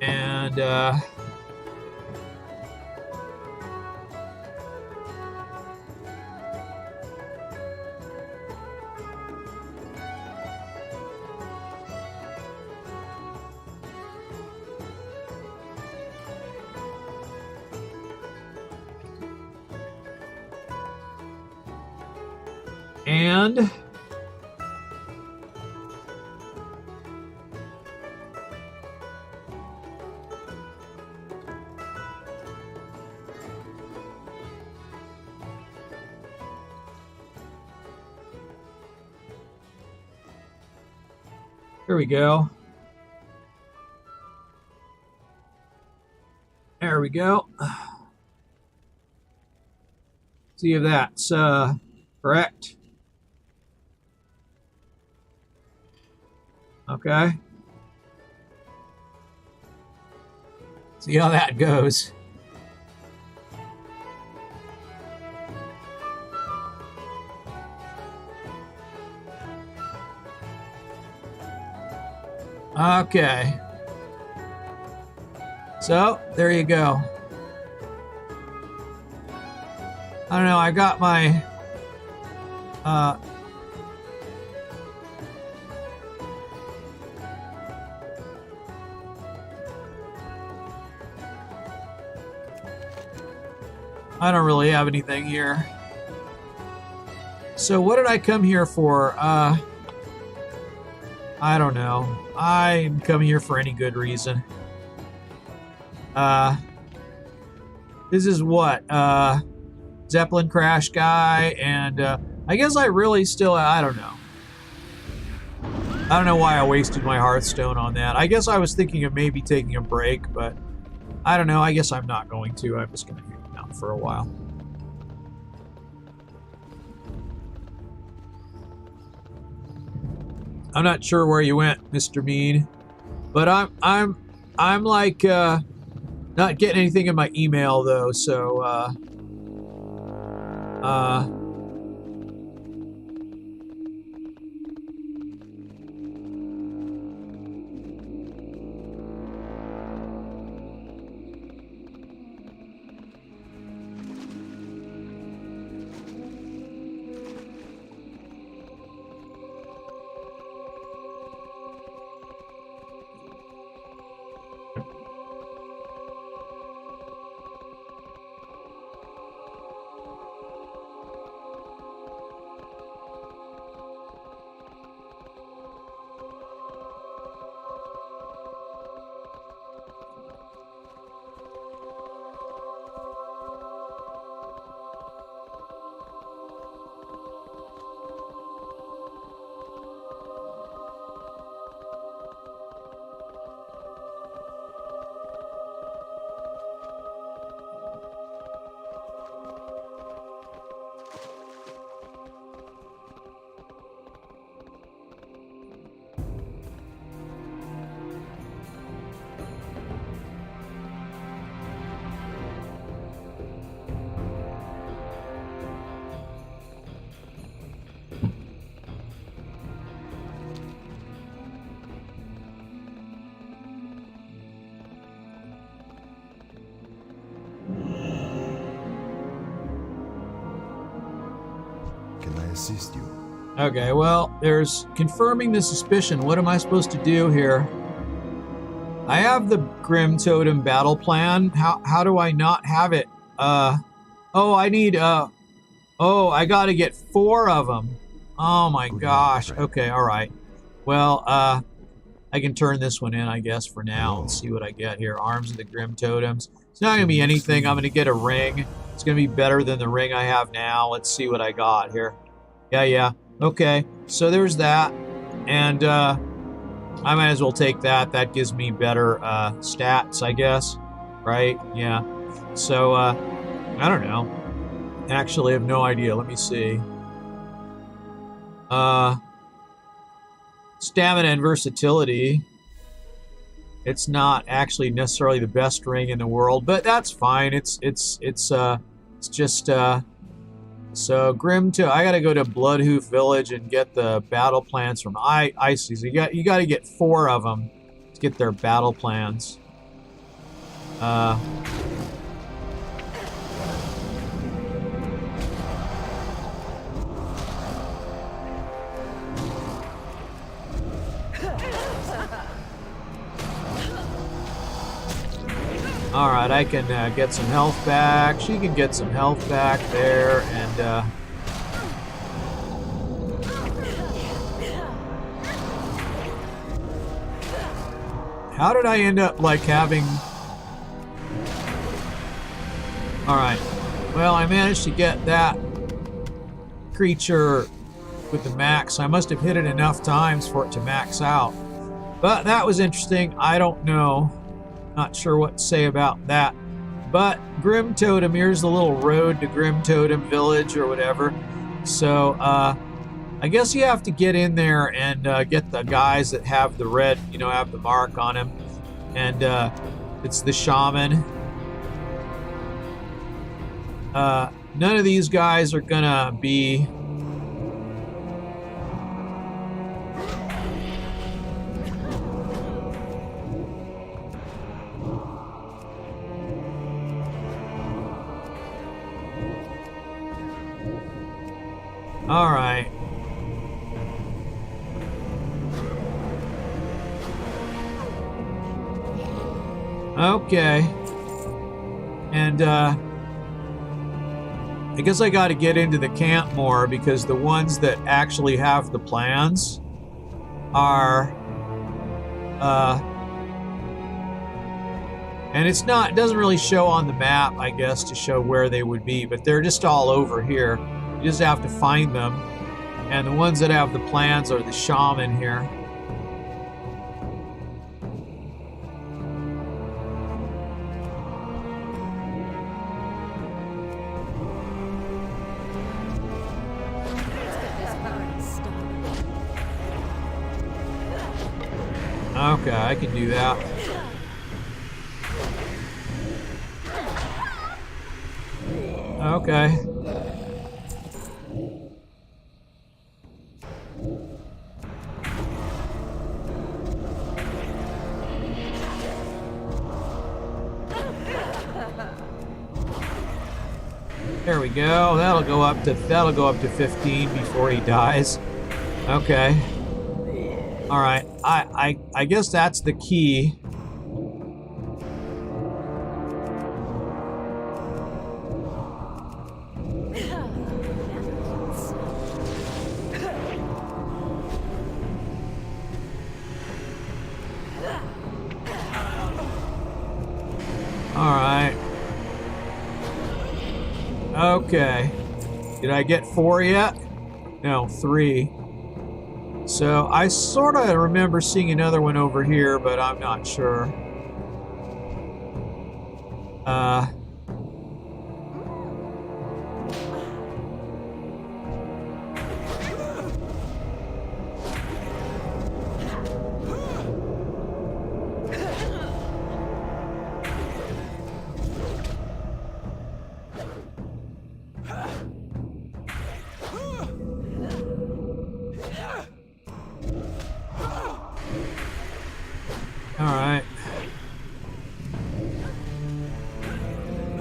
and here we go. There we go. See if that's correct. Okay. See how that goes. Okay. So, there you go. I don't know, I got my I don't really have anything here. So what did I come here for? I don't know. I'm coming here for any good reason. This is what? Zeppelin crash guy, and I guess I really still, I don't know. I don't know why I wasted my Hearthstone on that. I guess I was thinking of maybe taking a break, but I don't know. I guess I'm not going to. I'm just going to hang out for a while. I'm not sure where you went, Mr. Mean, but I'm like not getting anything in my email though, so assist you. okay, well, there's confirming the suspicion. What am I supposed to do here? I have the Grim Totem battle plan. How do I not have it? Oh, I need, oh, I gotta get 4 of them. Oh my gosh. Okay, alright. Well, I I can turn this one in, I guess, for now. Let's see what I get here. Arms of the Grim Totems. It's not going to be anything. I'm going to get a ring. It's going to be better than the ring I have now. Let's see what I got here. Yeah. Okay, so there's that. And I might as well take that. That gives me better stats, I guess. Right? Yeah. So, I don't know. Actually, I have no idea. Let me see. Stamina and versatility. It's not actually necessarily the best ring in the world, but that's fine. It's just so Grim to I gotta go to Bloodhoof Village and get the battle plans from Ices. You got to get 4 of them to get their battle plans. Alright, I can get some health back. She can get some health back there, and how did I end up, like, having... Alright, well, I managed to get that creature with the max. I must have hit it enough times for it to max out. But that was interesting. I don't know. Not sure what to say about that. But Grim Totem, here's the little road to Grim Totem Village or whatever. So I guess you have to get in there and get the guys that have the red, have the mark on him. And it's the shaman. None of these guys are gonna be... All right. Okay. And I guess I got to get into the camp more because the ones that actually have the plans are and it doesn't really show on the map, I guess, to show where they would be, but they're just all over here. You just have to find them. And the ones that have the plans are the shaman here. Okay, I can do that. Okay. There we go. That'll go up to 15 before he dies. Okay. All right. I guess that's the key. All right. Okay. Did I get 4 yet? No, 3. So I sort of remember seeing another one over here, but I'm not sure.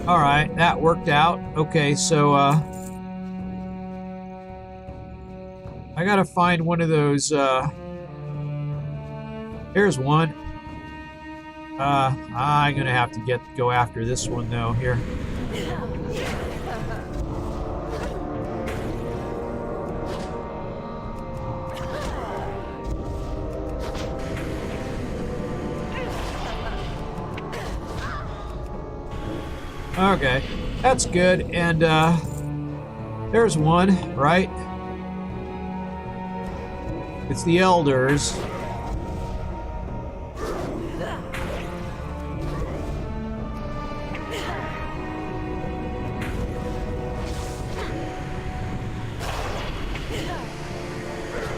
All right, that worked out. Okay, so I gotta find one of those. Here's one. I'm gonna have to go after this one though. Here. Okay, that's good. And there's one, right? It's the elders.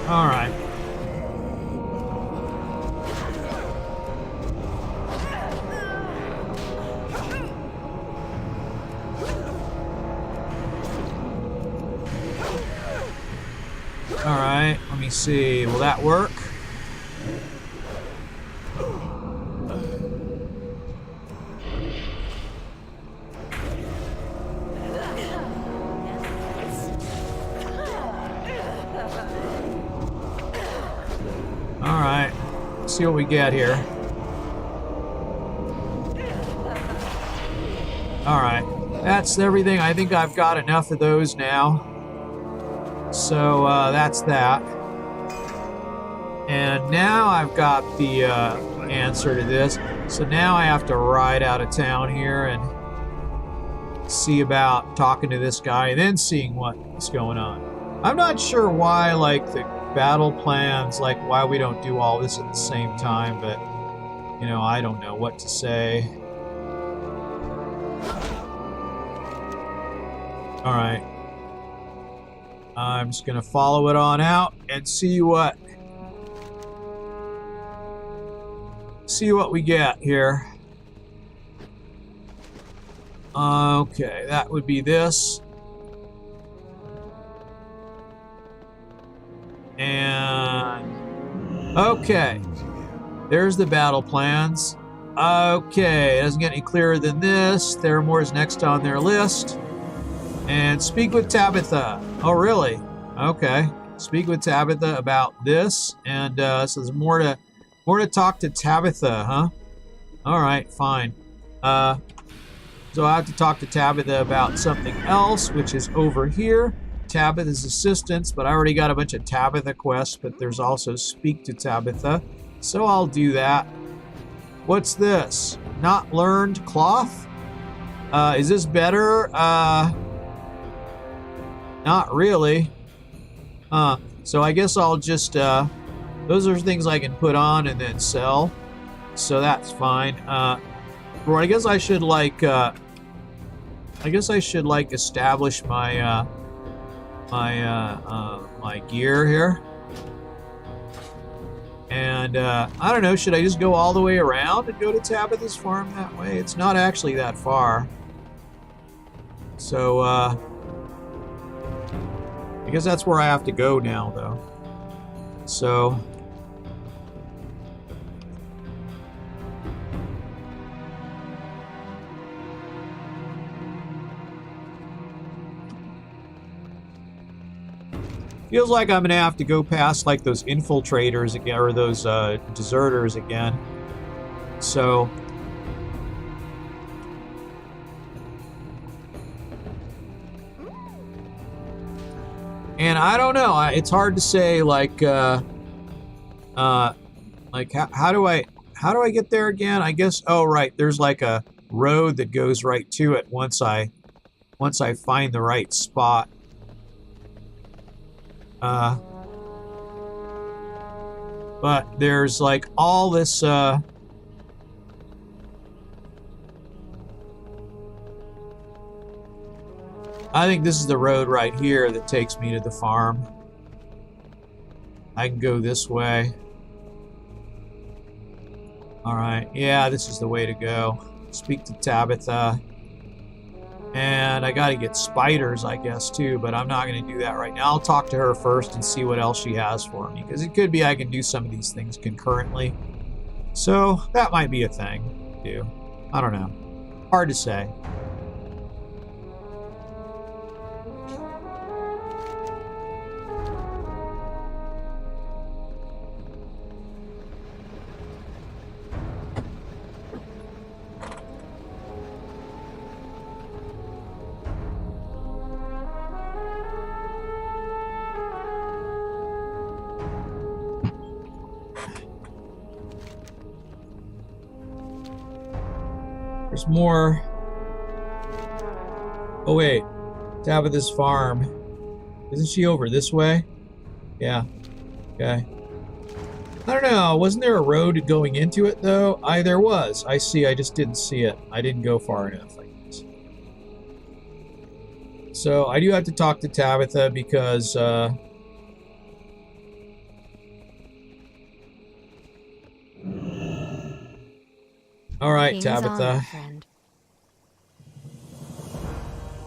All right. All right, let me see. Will that work? All right, let's see what we get here. All right, that's everything. I think I've got enough of those now. So that's that. And now I've got the answer to this. So now I have to ride out of town here and see about talking to this guy and then seeing what's going on. I'm not sure why, like, the battle plans, like, why we don't do all this at the same time, but, you know, I don't know what to say. All right. I'm just going to follow it on out and see what we get here. Okay, that would be this. And okay, there's the battle plans. Okay, it doesn't get any clearer than this. Theramore's next on their list. And speak with Tabitha. Oh, really? Okay. Speak with Tabitha about this. And so there's more to talk to Tabitha, huh? All right, fine. So I have to talk to Tabitha about something else, which is over here. Tabitha's assistance, but I already got a bunch of Tabitha quests, but there's also speak to Tabitha. So I'll do that. What's this? Not learned cloth? Is this better? Not really. So I guess I'll just, those are things I can put on and then sell. So that's fine. Well, I guess I should establish my, my gear here. And, I don't know, should I just go all the way around and go to Tabitha's farm that way? It's not actually that far. So, I guess that's where I have to go now, though. So... feels like I'm going to have to go past, like, those infiltrators again, or those deserters again. So... and I don't know. It's hard to say, like, how do I get there again? I guess. Oh, right. There's like a road that goes right to it once I find the right spot. But there's like all this. I think this is the road right here that takes me to the farm. I can go this way. Alright, yeah, this is the way to go. Speak to Tabitha. And I gotta get spiders, I guess, too, but I'm not gonna do that right now. I'll talk to her first and see what else she has for me, because it could be I can do some of these things concurrently. So, that might be a thing, too. I don't know. Hard to say. There's more Oh wait, Tabitha's farm. Isn't she over this way? Yeah. Okay. I don't know. Wasn't there a road going into it though? There was. I see. I just didn't see it. I didn't go far enough, I guess. So I do have to talk to Tabitha because all right, King's Tabitha. honor, friend.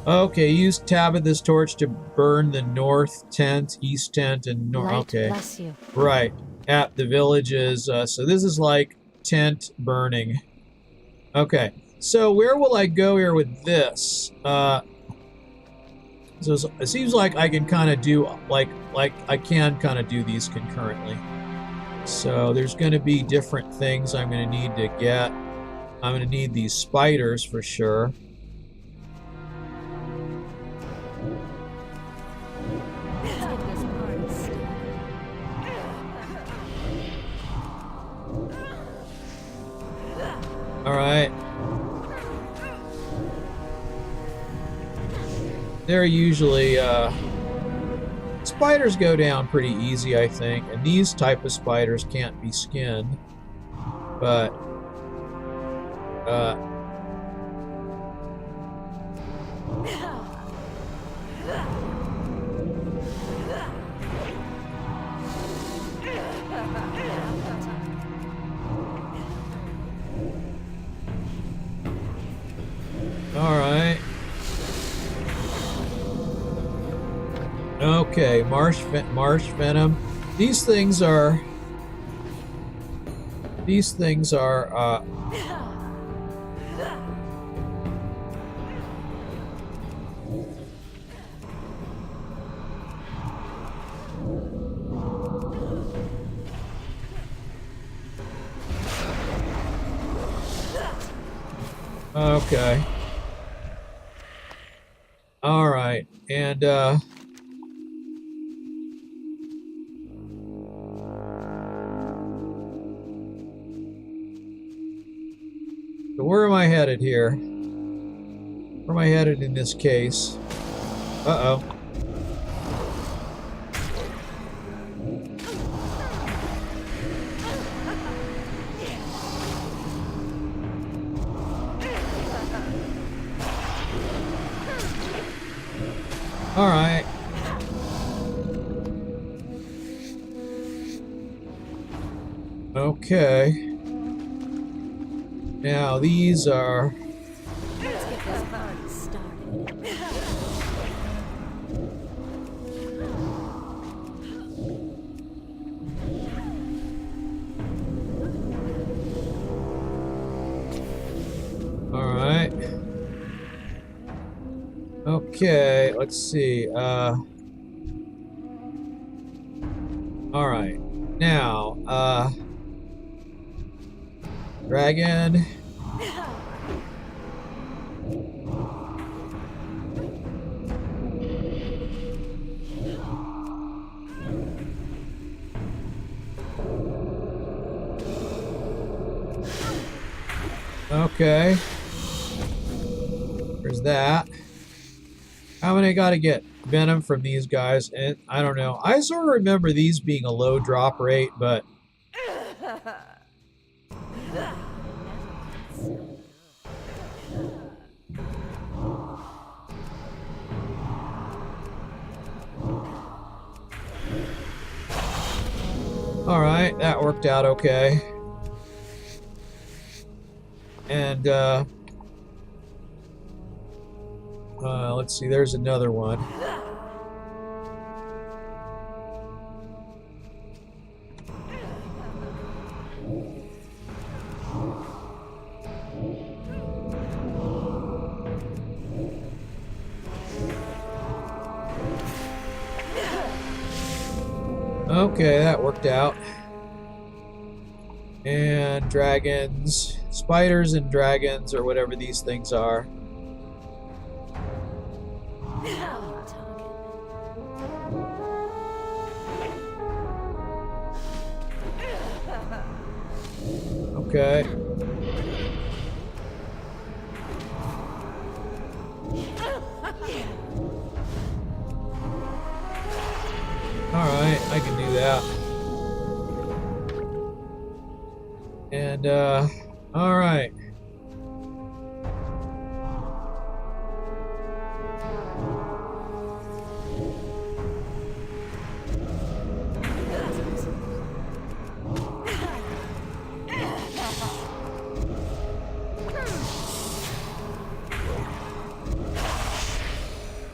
Okay, use Tabitha's torch to burn the north tent, east tent, and north. Light Okay, bless you. right at the villages. So this is like tent burning. Okay, so where will I go here with this? So it seems like I can kind of do like I can kind of do these concurrently. So there's going to be different things I'm going to need to get. I'm going to need these spiders for sure. All right. They're usually spiders go down pretty easy, I think, and these type of spiders can't be skinned, but all right. Okay, marsh venom. These things are okay. All right, and so where am I headed here? Where am I headed in this case? Uh-oh. All right. Okay. Now these are... Let's get this party started. All right. Okay, let's see. All right. Now, dragon. Okay. There's that. How many gotta get venom from these guys? And I don't know. I sort of remember these being a low drop rate, but all right, that worked out okay. And let's see, there's another one. Okay, that worked out. And dragons, spiders and dragons, or whatever these things are. Okay. Alright, I can do that. And, alright.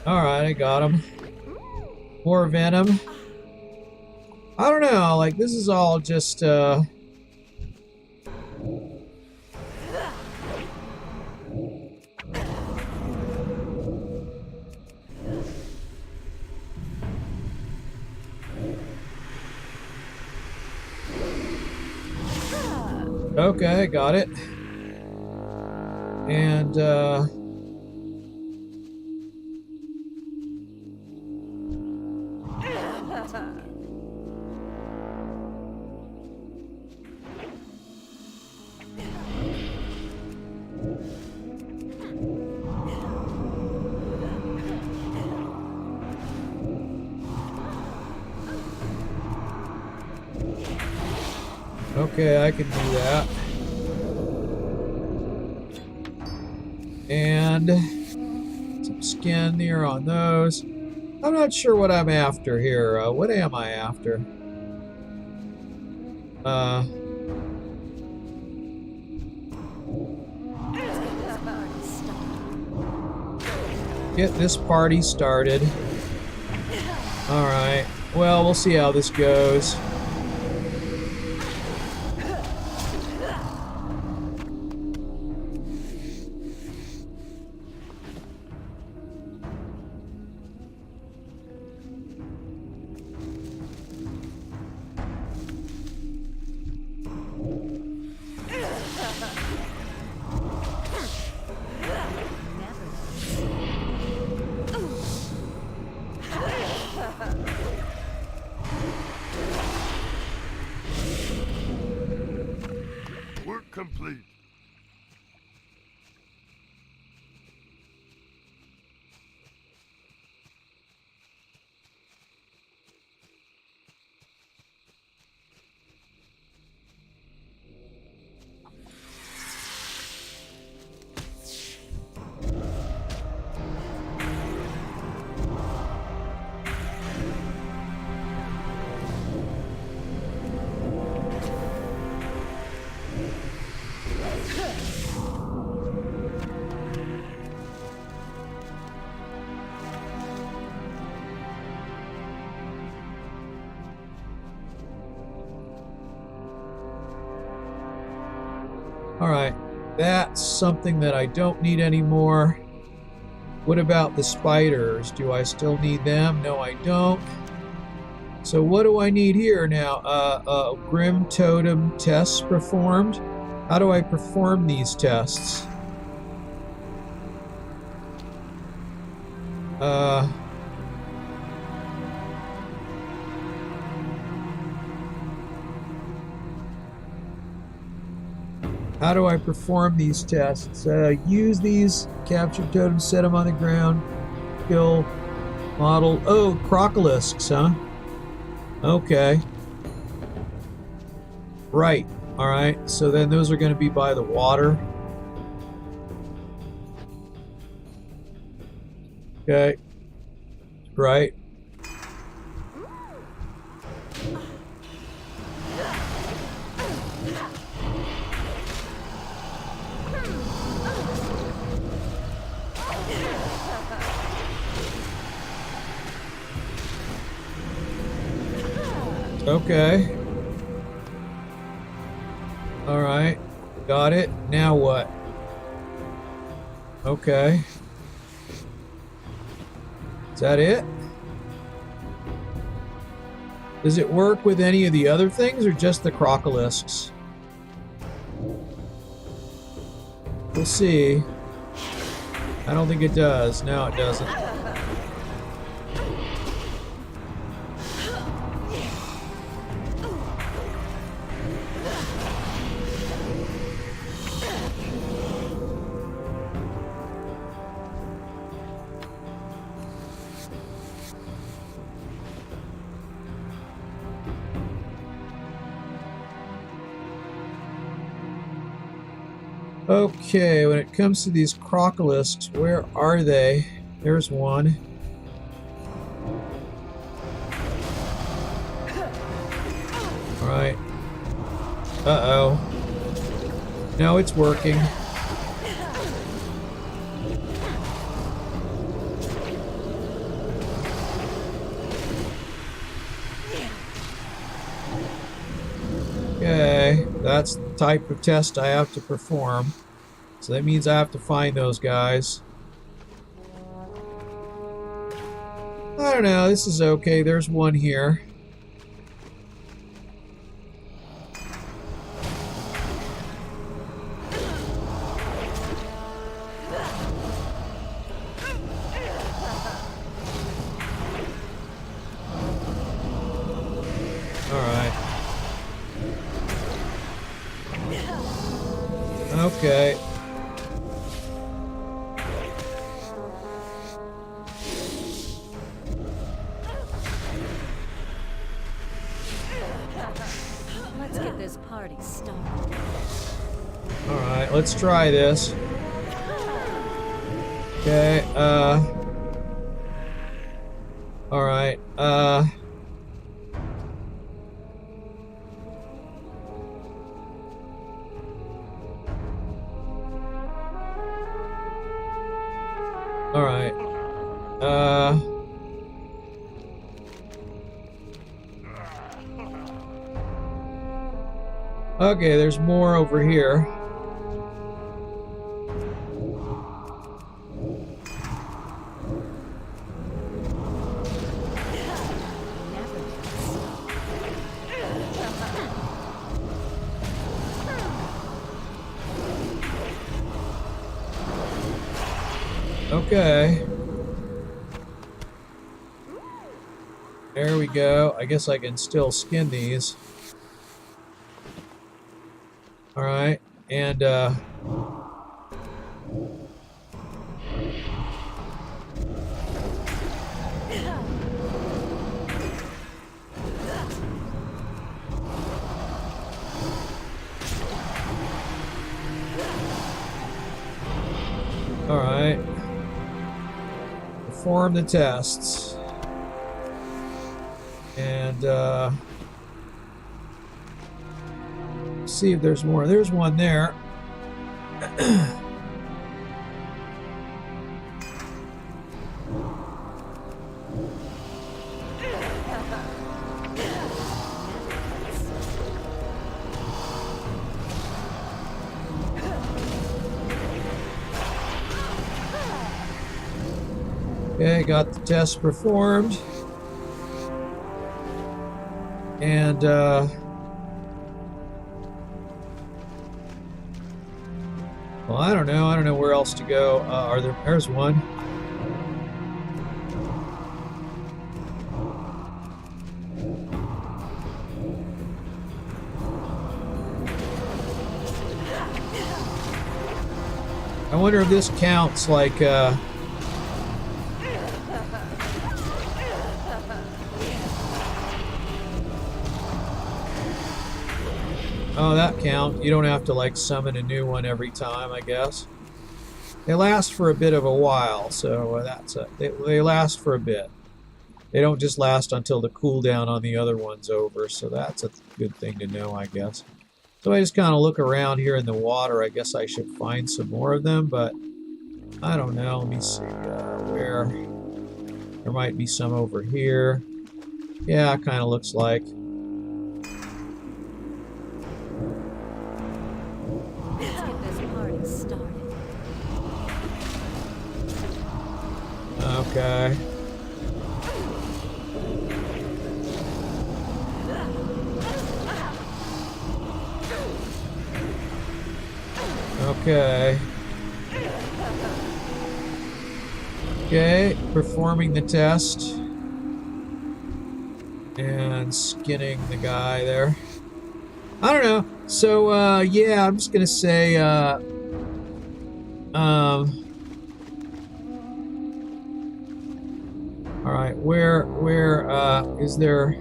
Alright, I got him. More venom. I don't know, like, this is all just, okay, got it. And, okay, I can do that. And some skin there on those. I'm not sure what I'm after here. What am I after? Get this party started. Alright. Well, we'll see how this goes. Work complete. Alright, that's something that I don't need anymore. What about the spiders? Do I still need them? No, I don't. So what do I need here now? Grim Totem tests performed. How do I perform these tests? How do I perform these tests? Use these, capture totems, set them on the ground, kill, model. Oh, crocolisks, huh? Okay. Right. All right. So then those are going to be by the water. Okay. Right. Okay. All right. Got it. Now what? Okay. Is that it? Does it work with any of the other things or just the crocolisks? We'll see. I don't think it does. No, it doesn't. Okay, when it comes to these crocolisks, where are they? There's one. Alright. Uh-oh. No, it's working. Okay, that's the type of test I have to perform. So that means I have to find those guys. I don't know, this is okay. There's one here. Okay. Let's get this party started. Alright, let's try this. Okay, alright, Alright. Okay, there's more over here. Okay. There we go. I guess I can still skin these. Alright, and alright. Perform the tests. And see if there's more. There's one there. Okay, got the test performed. And well, I don't know where else to go. There's one. I wonder if this counts like oh, that count. You don't have to like summon a new one every time, I guess. They last for a bit of a while, so they last for a bit. They don't just last until the cooldown on the other one's over, so that's a good thing to know, I guess. So I just kind of look around here in the water. I guess I should find some more of them, but I don't know. Let me see where. There might be some over here. Yeah, it kind of looks like. Okay. Okay. Okay, performing the test. And skinning the guy there. I don't know. So, yeah, I'm just gonna say, alright, where is there...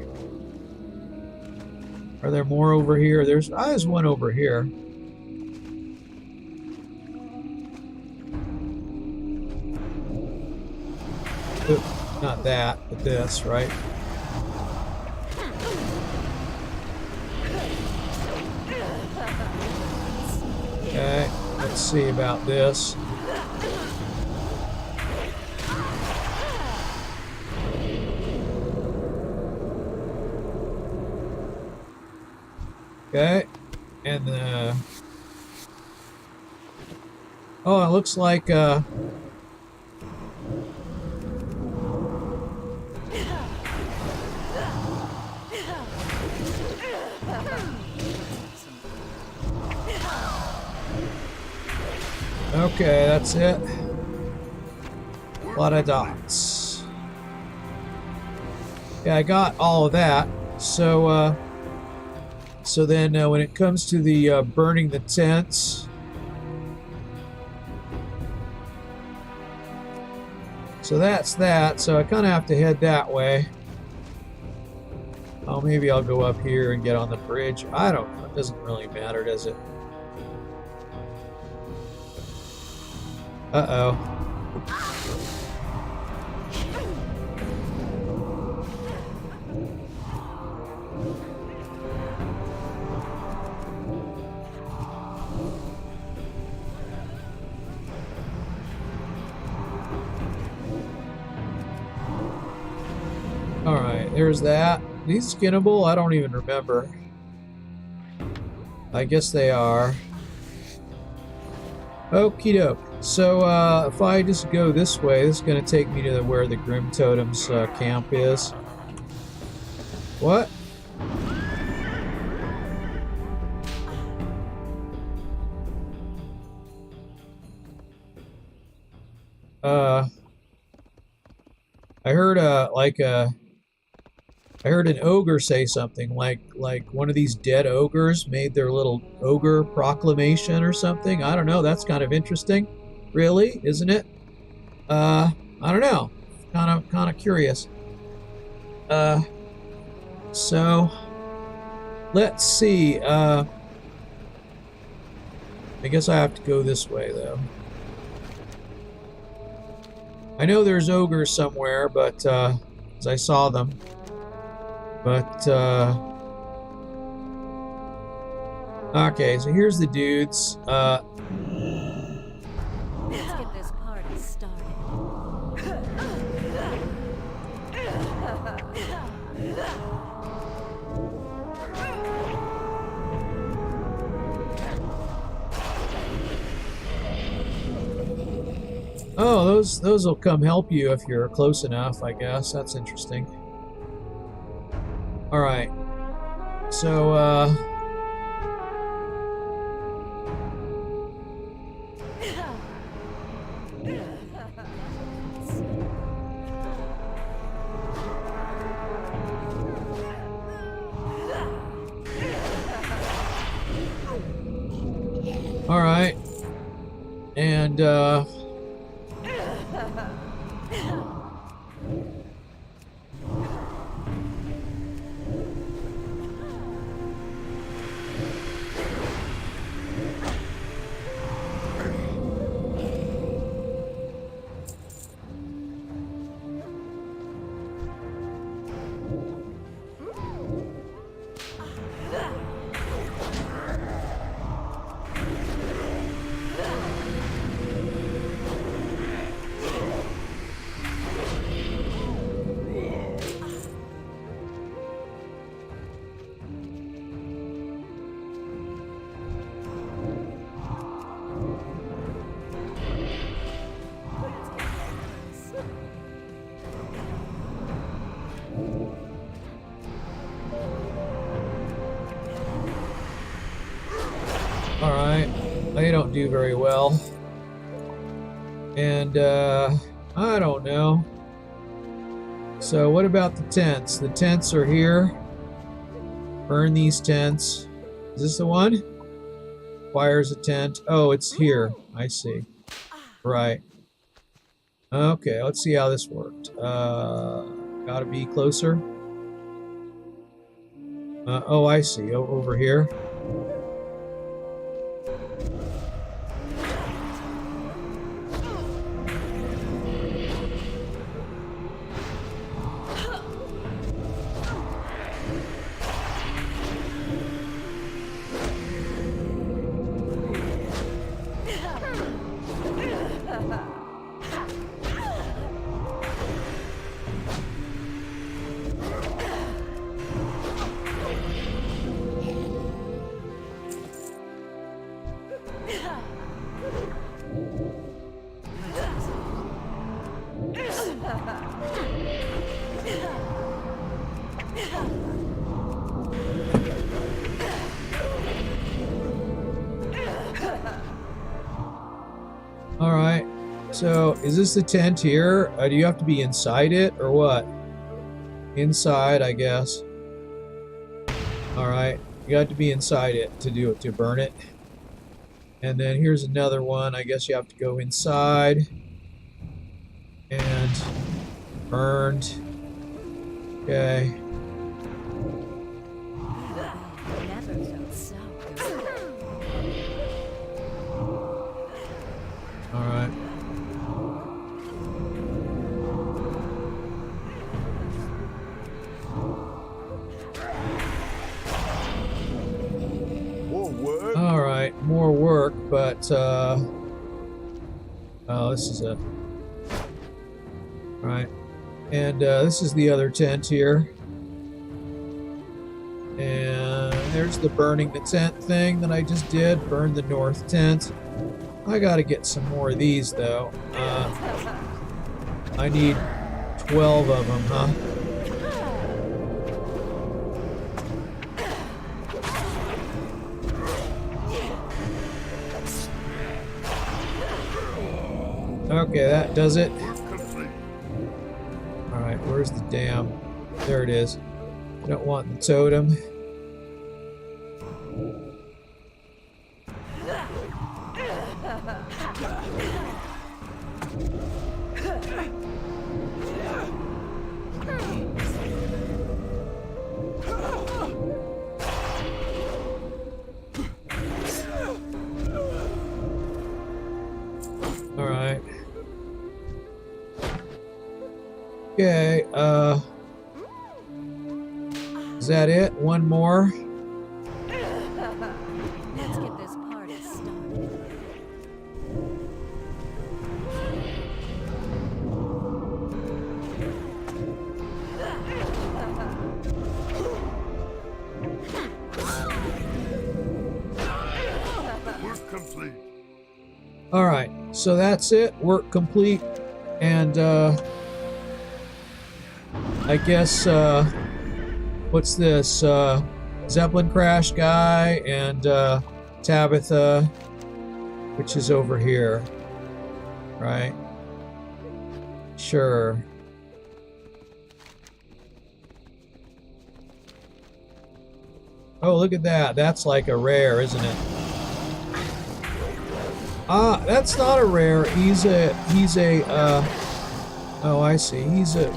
Are there more over here? There's one over here. Oop, not that, but this, right? Okay, let's see about this. Okay, and oh, it looks like okay, that's it. A lot of dots. Yeah, I got all of that. So then when it comes to the burning the tents, so that's that. So I kind of have to head that way. Oh, maybe I'll go up here and get on the bridge. I don't know. It doesn't really matter, does it? Uh-oh. Alright, there's that. These skinnable? I don't even remember. I guess they are. Okie doke. So, if I just go this way, this is going to take me to where the Grim Totem's camp is. What? I heard I heard an ogre say something like one of these dead ogres made their little ogre proclamation or something. I don't know. That's kind of interesting, really, isn't it? I don't know. Kind of curious. So let's see. I guess I have to go this way though. I know there's ogres somewhere, but 'cause I saw them. But okay, so here's the dudes. Let's get this party started. Oh, those will come help you if you're close enough, I guess. That's interesting. All right. So all right. And they don't do very well. And I don't know. So what about the tents? The tents are here. Burn these tents. Is this the one? Fires a tent. Oh, it's here. I see. Right. Okay, let's see how this worked. Gotta be closer. Oh, I see. Over here. All right. So, is this the tent here? Do you have to be inside it or what? Inside, I guess. All right. You got to be inside it to do it, to burn it. And then here's another one. I guess you have to go inside. And burned. Okay. Never felt so good. All right. More work. All right, more work, but oh, this is a all right, and this is the other tent here, and there's the burning the tent thing that I just did. Burn the north tent. I got to get some more of these though. I need 12 of them, huh? Okay, that does it. Alright, where's the dam? There it is. I don't want the totem. Alright. Okay, is that it? One more? Let's get this party started. Work complete. Alright, so that's it. Work complete. And, I guess, what's this? Zeppelin Crash guy and, Tabitha, which is over here. Right? Sure. Oh, look at that. That's like a rare, isn't it? Ah, that's not a rare. He's a, oh, I see. He's a,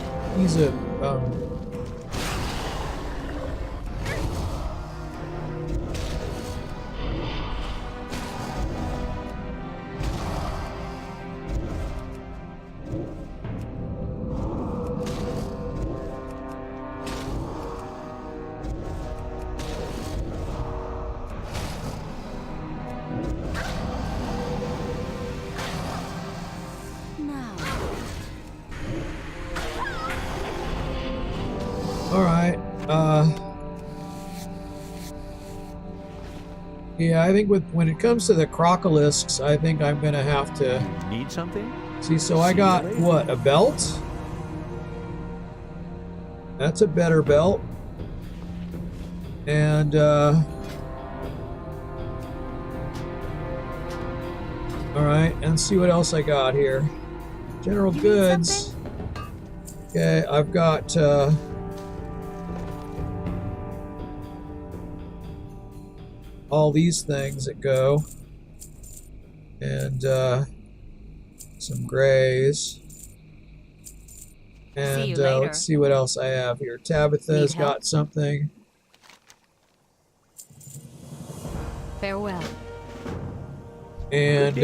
Alright, yeah, I think when it comes to the crocolisks, I think I'm gonna have to... Need something? See, so I got, what, a belt? That's a better belt. And, alright, and see what else I got here. General goods. Okay, I've got, all these things that go, and some grays, and let's see what else I have here. Tabitha's got something. Farewell. And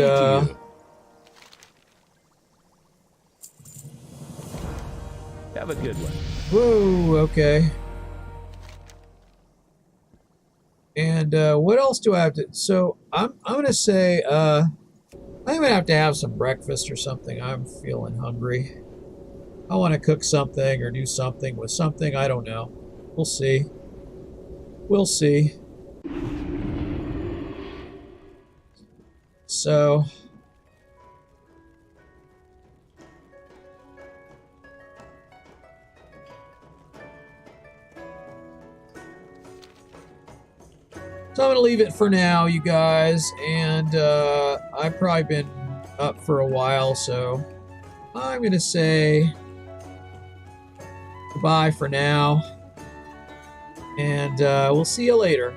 Have a good one. whoa, okay. And what else do I have to? So I'm gonna say I'm gonna have to have some breakfast or something. I'm feeling hungry. I want to cook something or do something with something. I don't know. We'll see. We'll see. So So I'm going to leave it for now, you guys. And I've probably been up for a while, so I'm going to say goodbye for now. And we'll see you later.